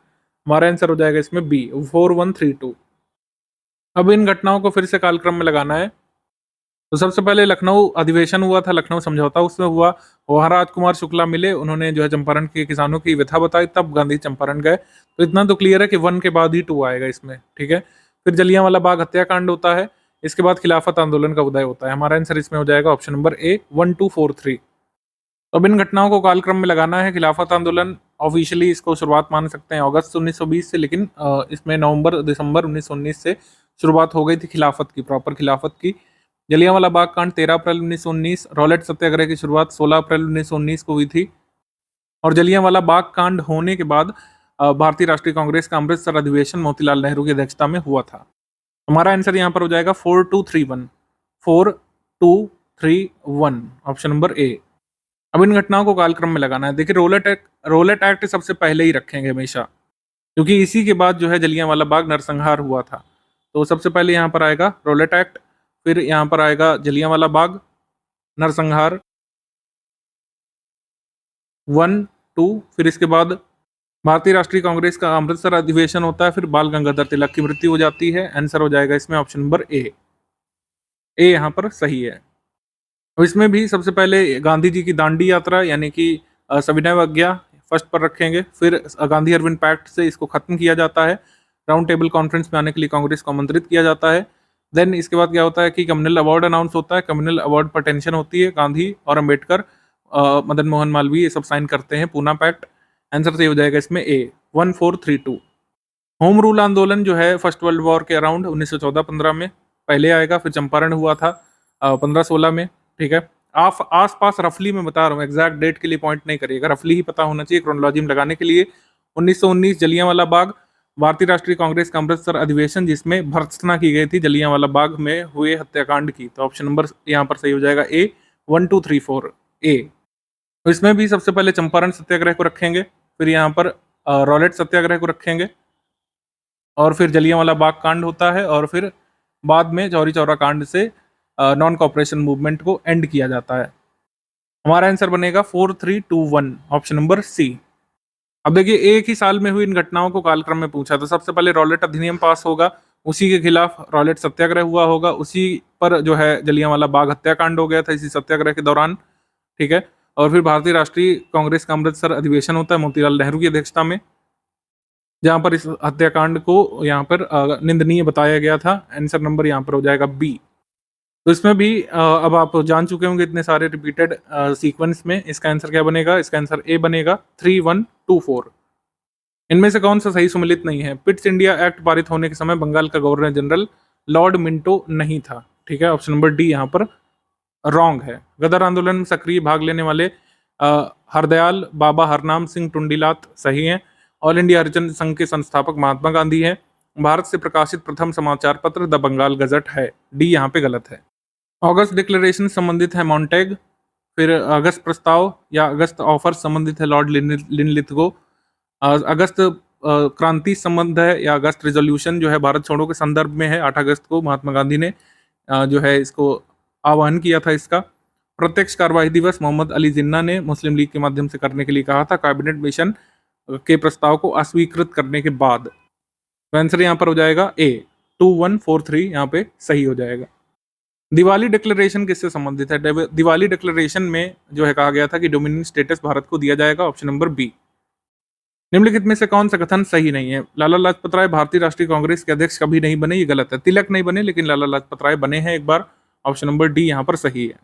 Speaker 2: हमारा आंसर हो जाएगा इसमें बी 4 1 3 2। अब इन घटनाओं को फिर से कालक्रम में लगाना है। तो सबसे पहले लखनऊ अधिवेशन हुआ था, लखनऊ समझौता उसमें हुआ, वहाँ राजकुमार शुक्ला मिले, उन्होंने जो है चंपारण के किसानों की व्यथा बताई, तब गांधी चंपारण गए। तो इतना तो क्लियर है कि 1 के बाद ही 2 आएगा इसमें, ठीक है। फिर जलियांवाला बाग हत्याकांड होता है, इसके बाद खिलाफत आंदोलन का उदय होता है। हमारा आंसर इसमें हो जाएगा ऑप्शन नंबर ए 1 2 4 3। तो अब इन घटनाओं को कालक्रम में लगाना है। खिलाफत आंदोलन ऑफिशियली इसको शुरुआत मान सकते हैं अगस्त 1920 से, लेकिन इसमें नवंबर दिसंबर 1919 से शुरुआत हो गई थी खिलाफत की, प्रॉपर खिलाफत की। जलियांवाला बाग कांड 13 अप्रैल 1919, रॉलेट सत्याग्रह की शुरुआत 16 अप्रैल 1919 को हुई थी, और जलियांवाला बाग कांड होने के बाद भारतीय राष्ट्रीय कांग्रेस का अमृतसर अधिवेशन मोतीलाल नेहरू की अध्यक्षता में हुआ था। हमारा आंसर यहाँ पर हो जाएगा 4 2 3 1, 4 2 3 1, ऑप्शन नंबर ए। अब इन घटनाओं को कालक्रम में लगाना है। देखिए रोलेट एक्ट सबसे पहले ही रखेंगे हमेशा, क्योंकि इसी के बाद जो है जलियांवाला बाग नरसंहार हुआ था। तो सबसे पहले यहाँ पर आएगा रोलेट एक्ट, फिर यहाँ पर आएगा जलियांवाला बाग नरसंहार 1 2, फिर इसके बाद भारतीय राष्ट्रीय कांग्रेस का अमृतसर अधिवेशन होता है, फिर बाल गंगाधर तिलक की मृत्यु हो जाती है। आंसर हो जाएगा इसमें ऑप्शन नंबर ए। ए यहाँ पर सही है। और इसमें भी सबसे पहले गांधी जी की दांडी यात्रा यानी कि सविनय अवज्ञा फर्स्ट पर रखेंगे, फिर गांधी अरविंद पैक्ट से इसको खत्म किया जाता है, राउंड टेबल कॉन्फ्रेंस में आने के लिए कांग्रेस को आमंत्रित किया जाता है। देन इसके बाद क्या होता है कि कम्युनल अवार्ड अनाउंस होता है, कम्युनल अवार्ड पर टेंशन होती है, गांधी और अम्बेडकर मदन मोहन मालवीय ये सब साइन करते हैं पूना पैक्ट। आंसर सही हो जाएगा इसमें ए। 1432। होम रूल आंदोलन जो है फर्स्ट वर्ल्ड वॉर के अराउंड 1914-15 में पहले आएगा, फिर चंपारण हुआ था 1516 में। ठीक है, आप आस पास रफली में बता रहा हूँ, एग्जैक्ट डेट के लिए पॉइंट नहीं करिएगा, रफली ही पता होना चाहिए क्रोनोलॉजी में लगाने के लिए। 1919 जलियांवाला बाग, भारतीय राष्ट्रीय कांग्रेस का अमृतसर अधिवेशन जिसमें भर्त्सना की गई थी जलियांवाला बाग में हुए हत्याकांड की। तो ऑप्शन नंबर यहाँ पर सही हो जाएगा ए, 1 2 3 4 ए। तो इसमें भी सबसे पहले चंपारण सत्याग्रह को रखेंगे, फिर यहाँ पर रॉलेट सत्याग्रह को रखेंगे, और फिर जलियांवाला बाग कांड होता है, और फिर बाद में चौरी चौरा कांड से नॉन कॉपरेशन मूवमेंट को एंड किया जाता है। हमारा आंसर बनेगा 4321, ऑप्शन नंबर सी। अब देखिए, एक ही साल में हुई इन घटनाओं को कालक्रम में पूछा, तो सबसे पहले रॉलेट अधिनियम पास होगा, उसी के खिलाफ रॉलेट सत्याग्रह हुआ होगा, उसी पर जो है जलियांवाला बाग हत्याकांड हो गया था इसी सत्याग्रह के दौरान। ठीक है, और फिर भारतीय राष्ट्रीय कांग्रेस का अमृतसर अधिवेशन होता है मोतीलाल नेहरू की अध्यक्षता में, जहां पर इस हत्याकांड को यहाँ पर निंदनीय बताया गया था। आंसर नंबर यहाँ पर हो जाएगा बी। तो इसमें भी अब आप जान चुके होंगे इतने सारे रिपीटेड सीक्वेंस में, इसका आंसर क्या बनेगा? इसका आंसर ए बनेगा 3124। इनमें से कौन सा सही सुमेलित नहीं है? पिट्स इंडिया एक्ट पारित होने के समय बंगाल का गवर्नर जनरल लॉर्ड मिंटो नहीं था। ठीक है, ऑप्शन नंबर डी यहाँ पर रॉन्ग है। गदर आंदोलन में सक्रिय भाग लेने वाले हरदयाल बाबा हरनाम सिंह टुंडीलात सही हैं। ऑल इंडिया हरिजन संघ के संस्थापक महात्मा गांधी हैं। भारत से प्रकाशित प्रथम समाचार पत्र द बंगाल गजट है। डी यहाँ पे गलत है। अगस्त डिक्लेरेशन संबंधित है मॉन्टेग। फिर अगस्त प्रस्ताव या अगस्त ऑफर संबंधित है लॉर्ड लिनलिथगो। अगस्त क्रांति संबंध है या अगस्त रिजोल्यूशन जो है भारत छोड़ो के संदर्भ में है। 8 अगस्त को महात्मा गांधी ने जो है इसको आह्वान किया था इसका। प्रत्यक्ष कार्यवाही दिवस मोहम्मद अली जिन्ना ने मुस्लिम लीग के माध्यम से करने के लिए कहा था, कैबिनेट मिशन के प्रस्ताव को अस्वीकृत करने के बाद। तो आंसर यहाँ पर हो जाएगा ए, 2143 यहाँ पे सही हो जाएगा। दिवाली डिक्लेरेशन किससे संबंधित है? दिवाली डिक्लेरेशन में जो है कहा गया था कि डोमिनियन स्टेटस भारत को दिया जाएगा। Option number B. निम्नलिखित में से कौन सा कथन सही नहीं है? लाला लाजपत राय भारतीय राष्ट्रीय कांग्रेस के अध्यक्ष कभी नहीं बने, ये गलत है। तिलक नहीं बने लेकिन लाला लाजपत राय बने हैं एक बार। ऑप्शन नंबर डी यहाँ पर सही है।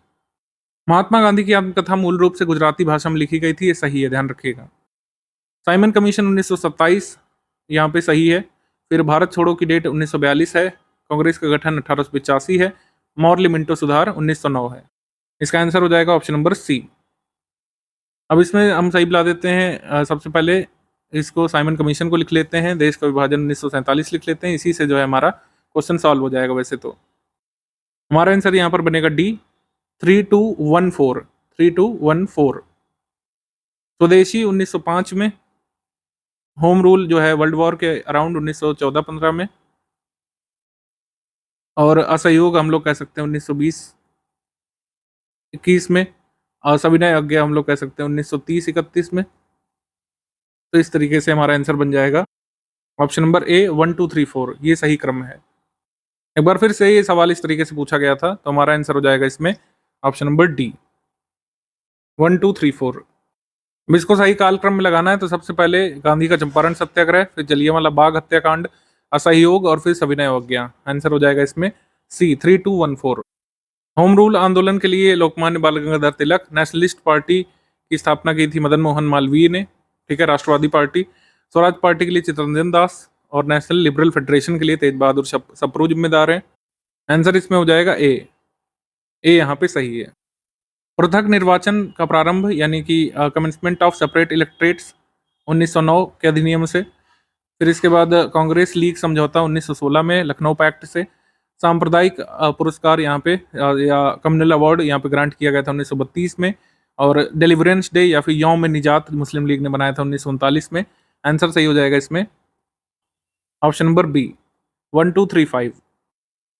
Speaker 2: महात्मा गांधी की आत्मकथा मूल रूप से गुजराती भाषा में लिखी गई थी, ये सही है, ध्यान रखिएगा। साइमन कमीशन 1927 यहाँ पे सही है। फिर भारत छोड़ो की डेट 1942 है। कांग्रेस का गठन 1885 है। मॉर्ली मिंटो सुधार 1909 है। इसका आंसर हो जाएगा ऑप्शन नंबर सी। अब इसमें हम सही बुला देते हैं। सबसे पहले इसको साइमन कमीशन को लिख लेते हैं, देश का विभाजन 1947 लिख लेते हैं, इसी से जो है हमारा क्वेश्चन सॉल्व हो जाएगा। वैसे तो हमारा आंसर यहाँ पर बनेगा डी, 3214। 3214। स्वदेशी 1905 में। होम रूल जो है वर्ल्ड वॉर के अराउंड 1914-15 में। और असहयोग हम लोग कह सकते हैं 1920-21 में। और सविनय अवज्ञा हम लोग कह सकते हैं 1930-31 में। तो इस तरीके से हमारा आंसर बन जाएगा ऑप्शन नंबर ए, 1 2 3 4। ये सही क्रम है। एक बार फिर से ये सवाल इस तरीके से पूछा गया था, तो हमारा आंसर हो जाएगा इसमें ऑप्शन नंबर डी, 1 2 3 4। अब इसको सही कालक्रम में लगाना है तो सबसे पहले गांधी का चंपारण सत्याग्रह, फिर जलियांवाला बाग हत्याकांड, असहयोग और फिर सविनय अवज्ञा। आंसर हो जाएगा इसमें सी, 3214। होम रूल आंदोलन के लिए लोकमान्य बाल गंगाधर तिलक, नेशनलिस्ट पार्टी की स्थापना की थी मदन मोहन मालवीय ने। ठीक है, राष्ट्रवादी पार्टी। स्वराज पार्टी के लिए चित्तरंजन दास और नेशनल लिबरल फेडरेशन के लिए तेज बहादुर सप्रू जिम्मेदार हैं। आंसर इसमें हो जाएगा ए, यहाँ पे सही है। पृथक निर्वाचन का प्रारंभ यानी कि कमेंसमेंट ऑफ सेपरेट इलेक्ट्रेट्स 1909 के अधिनियम से। फिर इसके बाद कांग्रेस लीग समझौता 1916 में लखनऊ पैक्ट से। सांप्रदायिक पुरस्कार यहाँ पे या कम्युनल अवार्ड यहाँ पे ग्रांट किया गया था 1932 में। और डिलीवरेंस डे या फिर यौम निजात मुस्लिम लीग ने बनाया था 1939 में। आंसर सही हो जाएगा इसमें ऑप्शन नंबर बी, 1 2 3 5।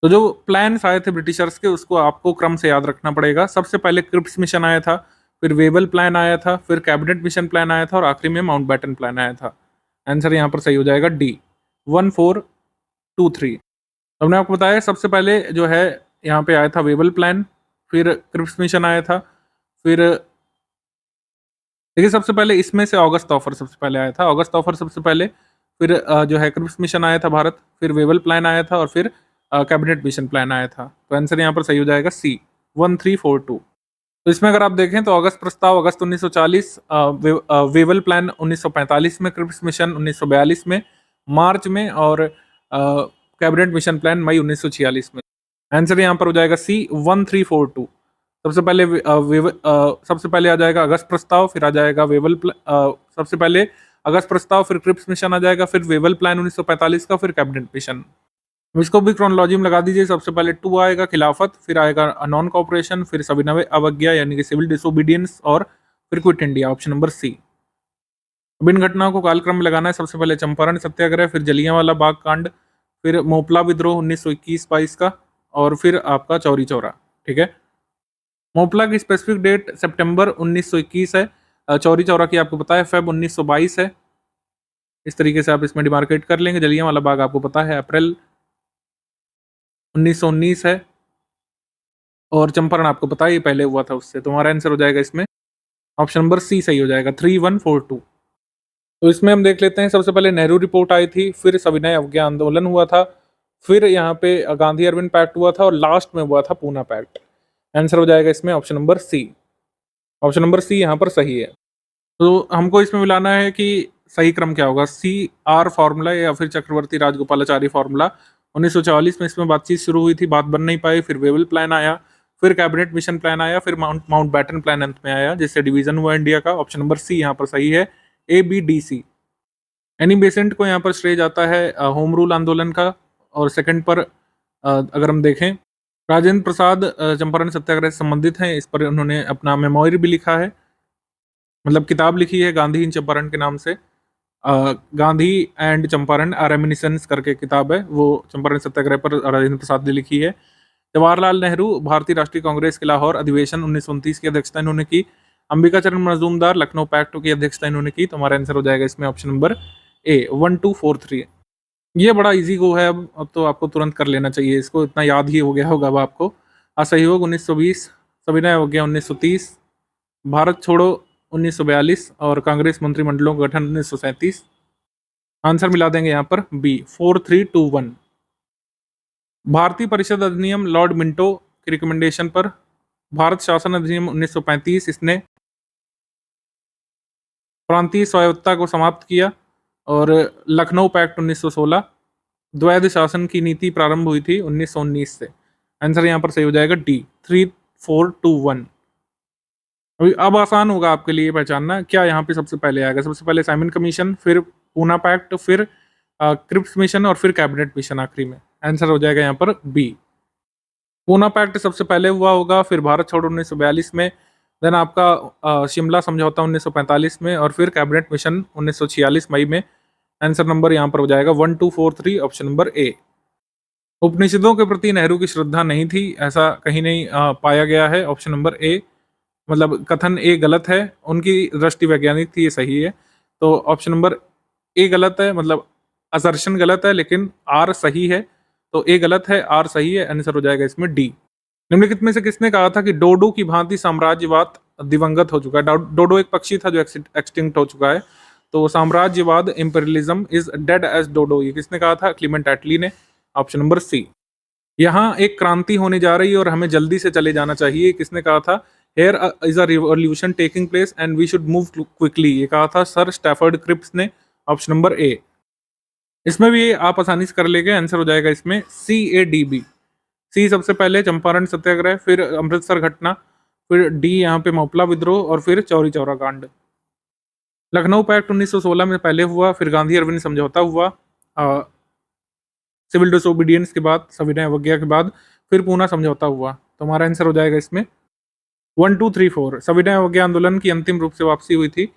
Speaker 2: तो जो प्लान्स आए थे ब्रिटिशर्स के उसको आपको क्रम से याद रखना पड़ेगा। सबसे पहले क्रिप्स मिशन आया था, फिर वेबल प्लान आया था, फिर कैबिनेट मिशन प्लान आया था और आखिरी में माउंटबेटन प्लान आया था। आंसर यहाँ पर सही हो जाएगा डी, 1 4 2 3। तो हमने आपको बताया सबसे पहले जो है यहाँ पे आया था वेबल प्लान, फिर क्रिप्स मिशन आया था, फिर देखिए सबसे पहले इसमें से ऑगस्ट ऑफर सबसे पहले आया था। ऑगस्ट ऑफर सबसे पहले, फिर जो है क्रिप्स मिशन आया था भारत, फिर वेबल प्लान आया था और फिर कैबिनेट मिशन प्लान आया था। तो आंसर यहाँ पर सही हो जाएगा सी, 1342। तो इसमें अगर आप देखें तो अगस्त प्रस्ताव अगस्त 1940, वेवल प्लान 1945 में, क्रिप्स मिशन 1942 में, मार्च में, और कैबिनेट मिशन प्लान मई 1946 में। आंसर यहाँ पर हो जाएगा सी 1342। सबसे पहले आ जाएगा अगस्त प्रस्ताव, फिर आ जाएगा सबसे पहले अगस्त प्रस्ताव, फिर क्रिप्स मिशन आ जाएगा, फिर वेवल प्लान 1945 का, फिर कैबिनेट मिशन। इसको भी क्रोनोलॉजी में लगा दीजिए। सबसे पहले 2 आएगा खिलाफत, फिर आएगा नॉन कॉपरेशन, फिर सविनय अवज्ञा यानी कि सिविल डिसोबीडियंस, और फिर quit India, option number C. अब इन घटनाओं को कालक्रम में लगाना है। सबसे पहले चंपारण सत्याग्रह, फिर जलियांवाला बाग कांड, फिर मोपला विद्रोह 1921-22 का, और फिर आपका चौरी चौरा। ठीक है, मोपला की स्पेसिफिक डेट सितंबर 1921 है, चौरी चौरा की आपको पता है फेब 1922 है। इस तरीके से आप इसमें डिमार्केट कर लेंगे। जलियांवाला बाग आपको पता है अप्रैल 1919 है, और चंपारण आपको पता है ये पहले हुआ था उससे। तो हमारा आंसर हो जाएगा इसमें ऑप्शन नंबर सी सही हो जाएगा, 3142। तो इसमें हम देख लेते हैं। सबसे पहले नेहरू रिपोर्ट आई थी, फिर सविनय अवज्ञा आंदोलन हुआ था, फिर यहाँ पे गांधी अरविंद पैक्ट हुआ था, और लास्ट में हुआ था पूना पैक्ट। आंसर हो जाएगा इसमें option number C. Option number C यहाँ पर सही है। तो हमको इसमें मिलाना है कि सही क्रम क्या होगा, CR फॉर्मूला या फिर चक्रवर्ती राजगोपालाचारी फॉर्मूला। 1944 में इसमें बातचीत शुरू हुई थी, बात बन नहीं पाई, फिर वेवल प्लान आया, फिर कैबिनेट मिशन प्लान आया, फिर माउंटबेटन प्लान अंत में आया, जिससे डिवीजन हुआ इंडिया का। ऑप्शन नंबर सी यहाँ पर सही है, ABDC। एनी बेसेंट को यहाँ पर श्रेय जाता है होम रूल आंदोलन का, और सेकंड पर अगर हम देखें राजेंद्र प्रसाद चंपारण सत्याग्रह से संबंधित हैं। इस पर उन्होंने अपना मेमोरी भी लिखा है, मतलब किताब लिखी है गांधी इन चंपारण के नाम से। गांधी एंड चंपारण रेमिनिसेंस करके किताब है, वो चंपारण सत्याग्रह पर राजेंद्र प्रसाद ने लिखी है। जवाहरलाल नेहरू भारतीय राष्ट्रीय कांग्रेस के लाहौर अधिवेशन 1929 की अध्यक्षता इन्होंने की। अंबिका चरण मजूमदार लखनऊ पैक्ट की अध्यक्षता इन्होंने की। तो हमारा आंसर हो जाएगा इसमें ऑप्शन नंबर ए 1243। ये बड़ा इजी गो है, अब तो आपको तुरंत कर लेना चाहिए इसको, इतना याद ही हो गया होगा अब आपको। असहयोग 1920, सविनय अवज्ञा 1930, भारत छोड़ो 1942, और कांग्रेस मंत्रिमंडलों का गठन 1937। आंसर मिला देंगे यहाँ पर बी 4321। भारतीय परिषद अधिनियम लॉर्ड मिंटो की रिकमेंडेशन पर भारत शासन अधिनियम 1935 इसने प्रांतीय स्वायत्तता को समाप्त किया, और लखनऊ पैक्ट 1916, द्वैध शासन की नीति प्रारंभ हुई थी 1919 से। आंसर यहाँ पर सही हो जाएगा डी 3421। अभी अब आसान होगा आपके लिए पहचानना क्या यहाँ पे सबसे पहले आएगा। सबसे पहले साइमन कमीशन, फिर पूना पैक्ट, फिर क्रिप्स मिशन, और फिर कैबिनेट मिशन आखिरी में। आंसर हो जाएगा यहाँ पर बी। पूना पैक्ट सबसे पहले हुआ होगा, फिर भारत छोड़ो 1942 में, देन आपका शिमला समझौता 1945 में, और फिर कैबिनेट मिशन 1946 मई में। आंसर नंबर यहाँ पर हो जाएगा 1243, ऑप्शन नंबर ए। उपनिषदों के प्रति नेहरू की श्रद्धा नहीं थी, ऐसा कहीं नहीं पाया गया है। ऑप्शन नंबर ए, मतलब कथन ए गलत है, उनकी दृष्टि वैज्ञानिक थी, ये सही है। तो ऑप्शन नंबर ए गलत है, मतलब असर्शन गलत है, लेकिन आर सही है। तो ए गलत है, आर सही है। आंसर हो जाएगा इसमें डी। निम्नलिखित में से किसने कहा था कि डोडो की भांति साम्राज्यवाद दिवंगत हो चुका है। डोडो एक पक्षी था जो एक्सटिंक्ट हो चुका है। तो साम्राज्यवाद imperialism is dead as dodo, ये किसने कहा था? क्लीमेंट एटली ने। Option number C. यहाँ एक क्रांति होने जा रही है और हमें जल्दी से चले जाना चाहिए, किसने कहा था? Here is a revolution taking place and we should move quickly, ये कहा था सर स्टैफर्ड क्रिप्स ने। Option number A. इसमें भी आप आसानी से कर लेंगे। आंसर हो जाएगा इसमें CADB। सी सबसे पहले चंपारण सत्याग्रह, फिर अमृतसर घटना, फिर डी यहाँ पे मोपला विद्रोह, और फिर चौरी चौरा कांड। लखनऊ पैक्ट 1916 में पहले हुआ, फिर गांधी अरविंद समझौता हुआ सिविल डिसोबीडियंस के बाद, सविनय अवज्ञा के बाद, फिर पूना समझौता हुआ। तो हमारा आंसर हो जाएगा इसमें 1 2 3 4। सविनय अवज्ञा आंदोलन की अंतिम रूप से वापसी हुई थी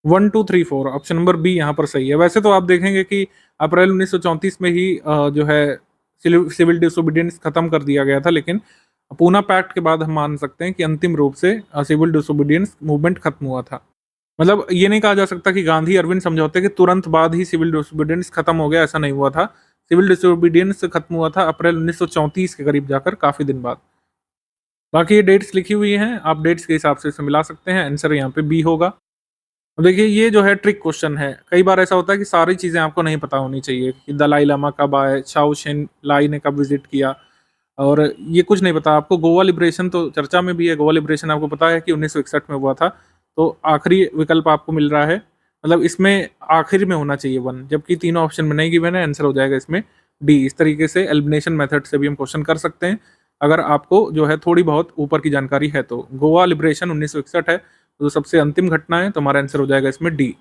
Speaker 2: 1 2 3 4। ऑप्शन नंबर बी यहाँ पर सही है। वैसे तो आप देखेंगे कि अप्रैल 1934 में ही जो है सिविल डिसोबीडियंस खत्म कर दिया गया था, लेकिन पूना पैक्ट के बाद हम मान सकते हैं कि अंतिम रूप से सिविल डिसोबीडियंस मूवमेंट खत्म हुआ था। मतलब ये नहीं कहा जा सकता कि गांधी अरविंद समझौते के तुरंत बाद ही सिविल डिसोबीडियंस खत्म हो गया, ऐसा नहीं हुआ था। सिविल डिसोबीडियंस खत्म हुआ था अप्रैल 1934 के करीब जाकर, काफी दिन बाद। बाकी ये डेट्स लिखी हुई हैं, आप डेट्स के हिसाब से इसे मिला सकते हैं। आंसर यहाँ पे बी होगा। अब देखिए ये जो है ट्रिक क्वेश्चन है। कई बार ऐसा होता है कि सारी चीज़ें आपको नहीं पता होनी चाहिए कि दलाई लामा कब आए, शाओ शेन लाई ने कब विजिट किया,
Speaker 3: और ये कुछ नहीं पता आपको। गोवा लिबरेशन तो चर्चा में भी है, गोवा लिबरेशन आपको पता है कि 1961 में हुआ था, तो आखिरी विकल्प आपको मिल रहा है, मतलब इसमें आखिर में होना चाहिए 1, जबकि तीनों ऑप्शन में नहीं गिवन है, आंसर हो जाएगा इसमें डी। इस तरीके से एलिमिनेशन मेथड से भी हम क्वेश्चन कर सकते हैं अगर आपको जो है थोड़ी बहुत ऊपर की जानकारी है तो। गोवा लिबरेशन 1961 है जो सबसे अंतिम घटना है, तो हमारा आंसर हो जाएगा इसमें डी।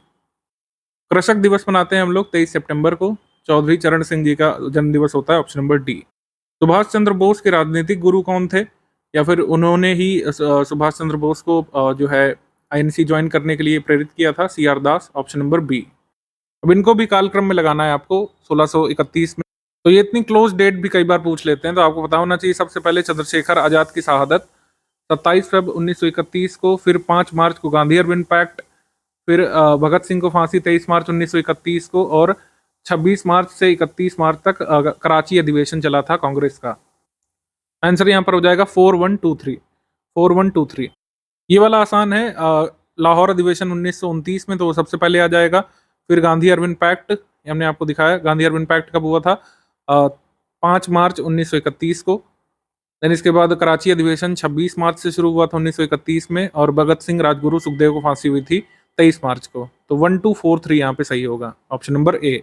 Speaker 3: कृषक दिवस मनाते हैं हम लोग 23 सितंबर को, चौधरी चरण सिंह जी का जन्म दिवस होता है, option number D. Subhash Chandra Bose के राजनीतिक गुरु कौन थे, या फिर उन्होंने ही सुभाष चंद्र बोस को जो है आईएनसी ज्वाइन करने के लिए प्रेरित किया था, सी आर दास, ऑप्शन नंबर बी। अब इनको भी कालक्रम में लगाना है आपको 1631 में, तो ये इतनी क्लोज डेट भी कई बार पूछ लेते हैं, तो आपको पता होना चाहिए। सबसे पहले चंद्रशेखर आजाद की शहादत 27 फरवरी 1931 को, फिर 5 मार्च को गांधी अरविंद पैक्ट, फिर भगत सिंह को फांसी 23 मार्च 1931 को, और 26 मार्च से 31 मार्च तक कराची अधिवेशन चला था कांग्रेस का। आंसर यहाँ पर हो जाएगा 4123, 4123। ये वाला आसान है, लाहौर अधिवेशन 1929 में, तो वो सबसे पहले आ जाएगा। फिर गांधी अरविंद पैक्ट, ये हमने आपको दिखाया, गांधी अरविंद पैक्ट कब हुआ था, 5 मार्च 1931 को। देन इसके बाद कराची अधिवेशन 26 मार्च से शुरू हुआ था 1931 में, और भगत सिंह, राजगुरु, सुखदेव को फांसी हुई थी 23 मार्च को। तो 1243 यहाँ पे सही होगा, ऑप्शन नंबर ए।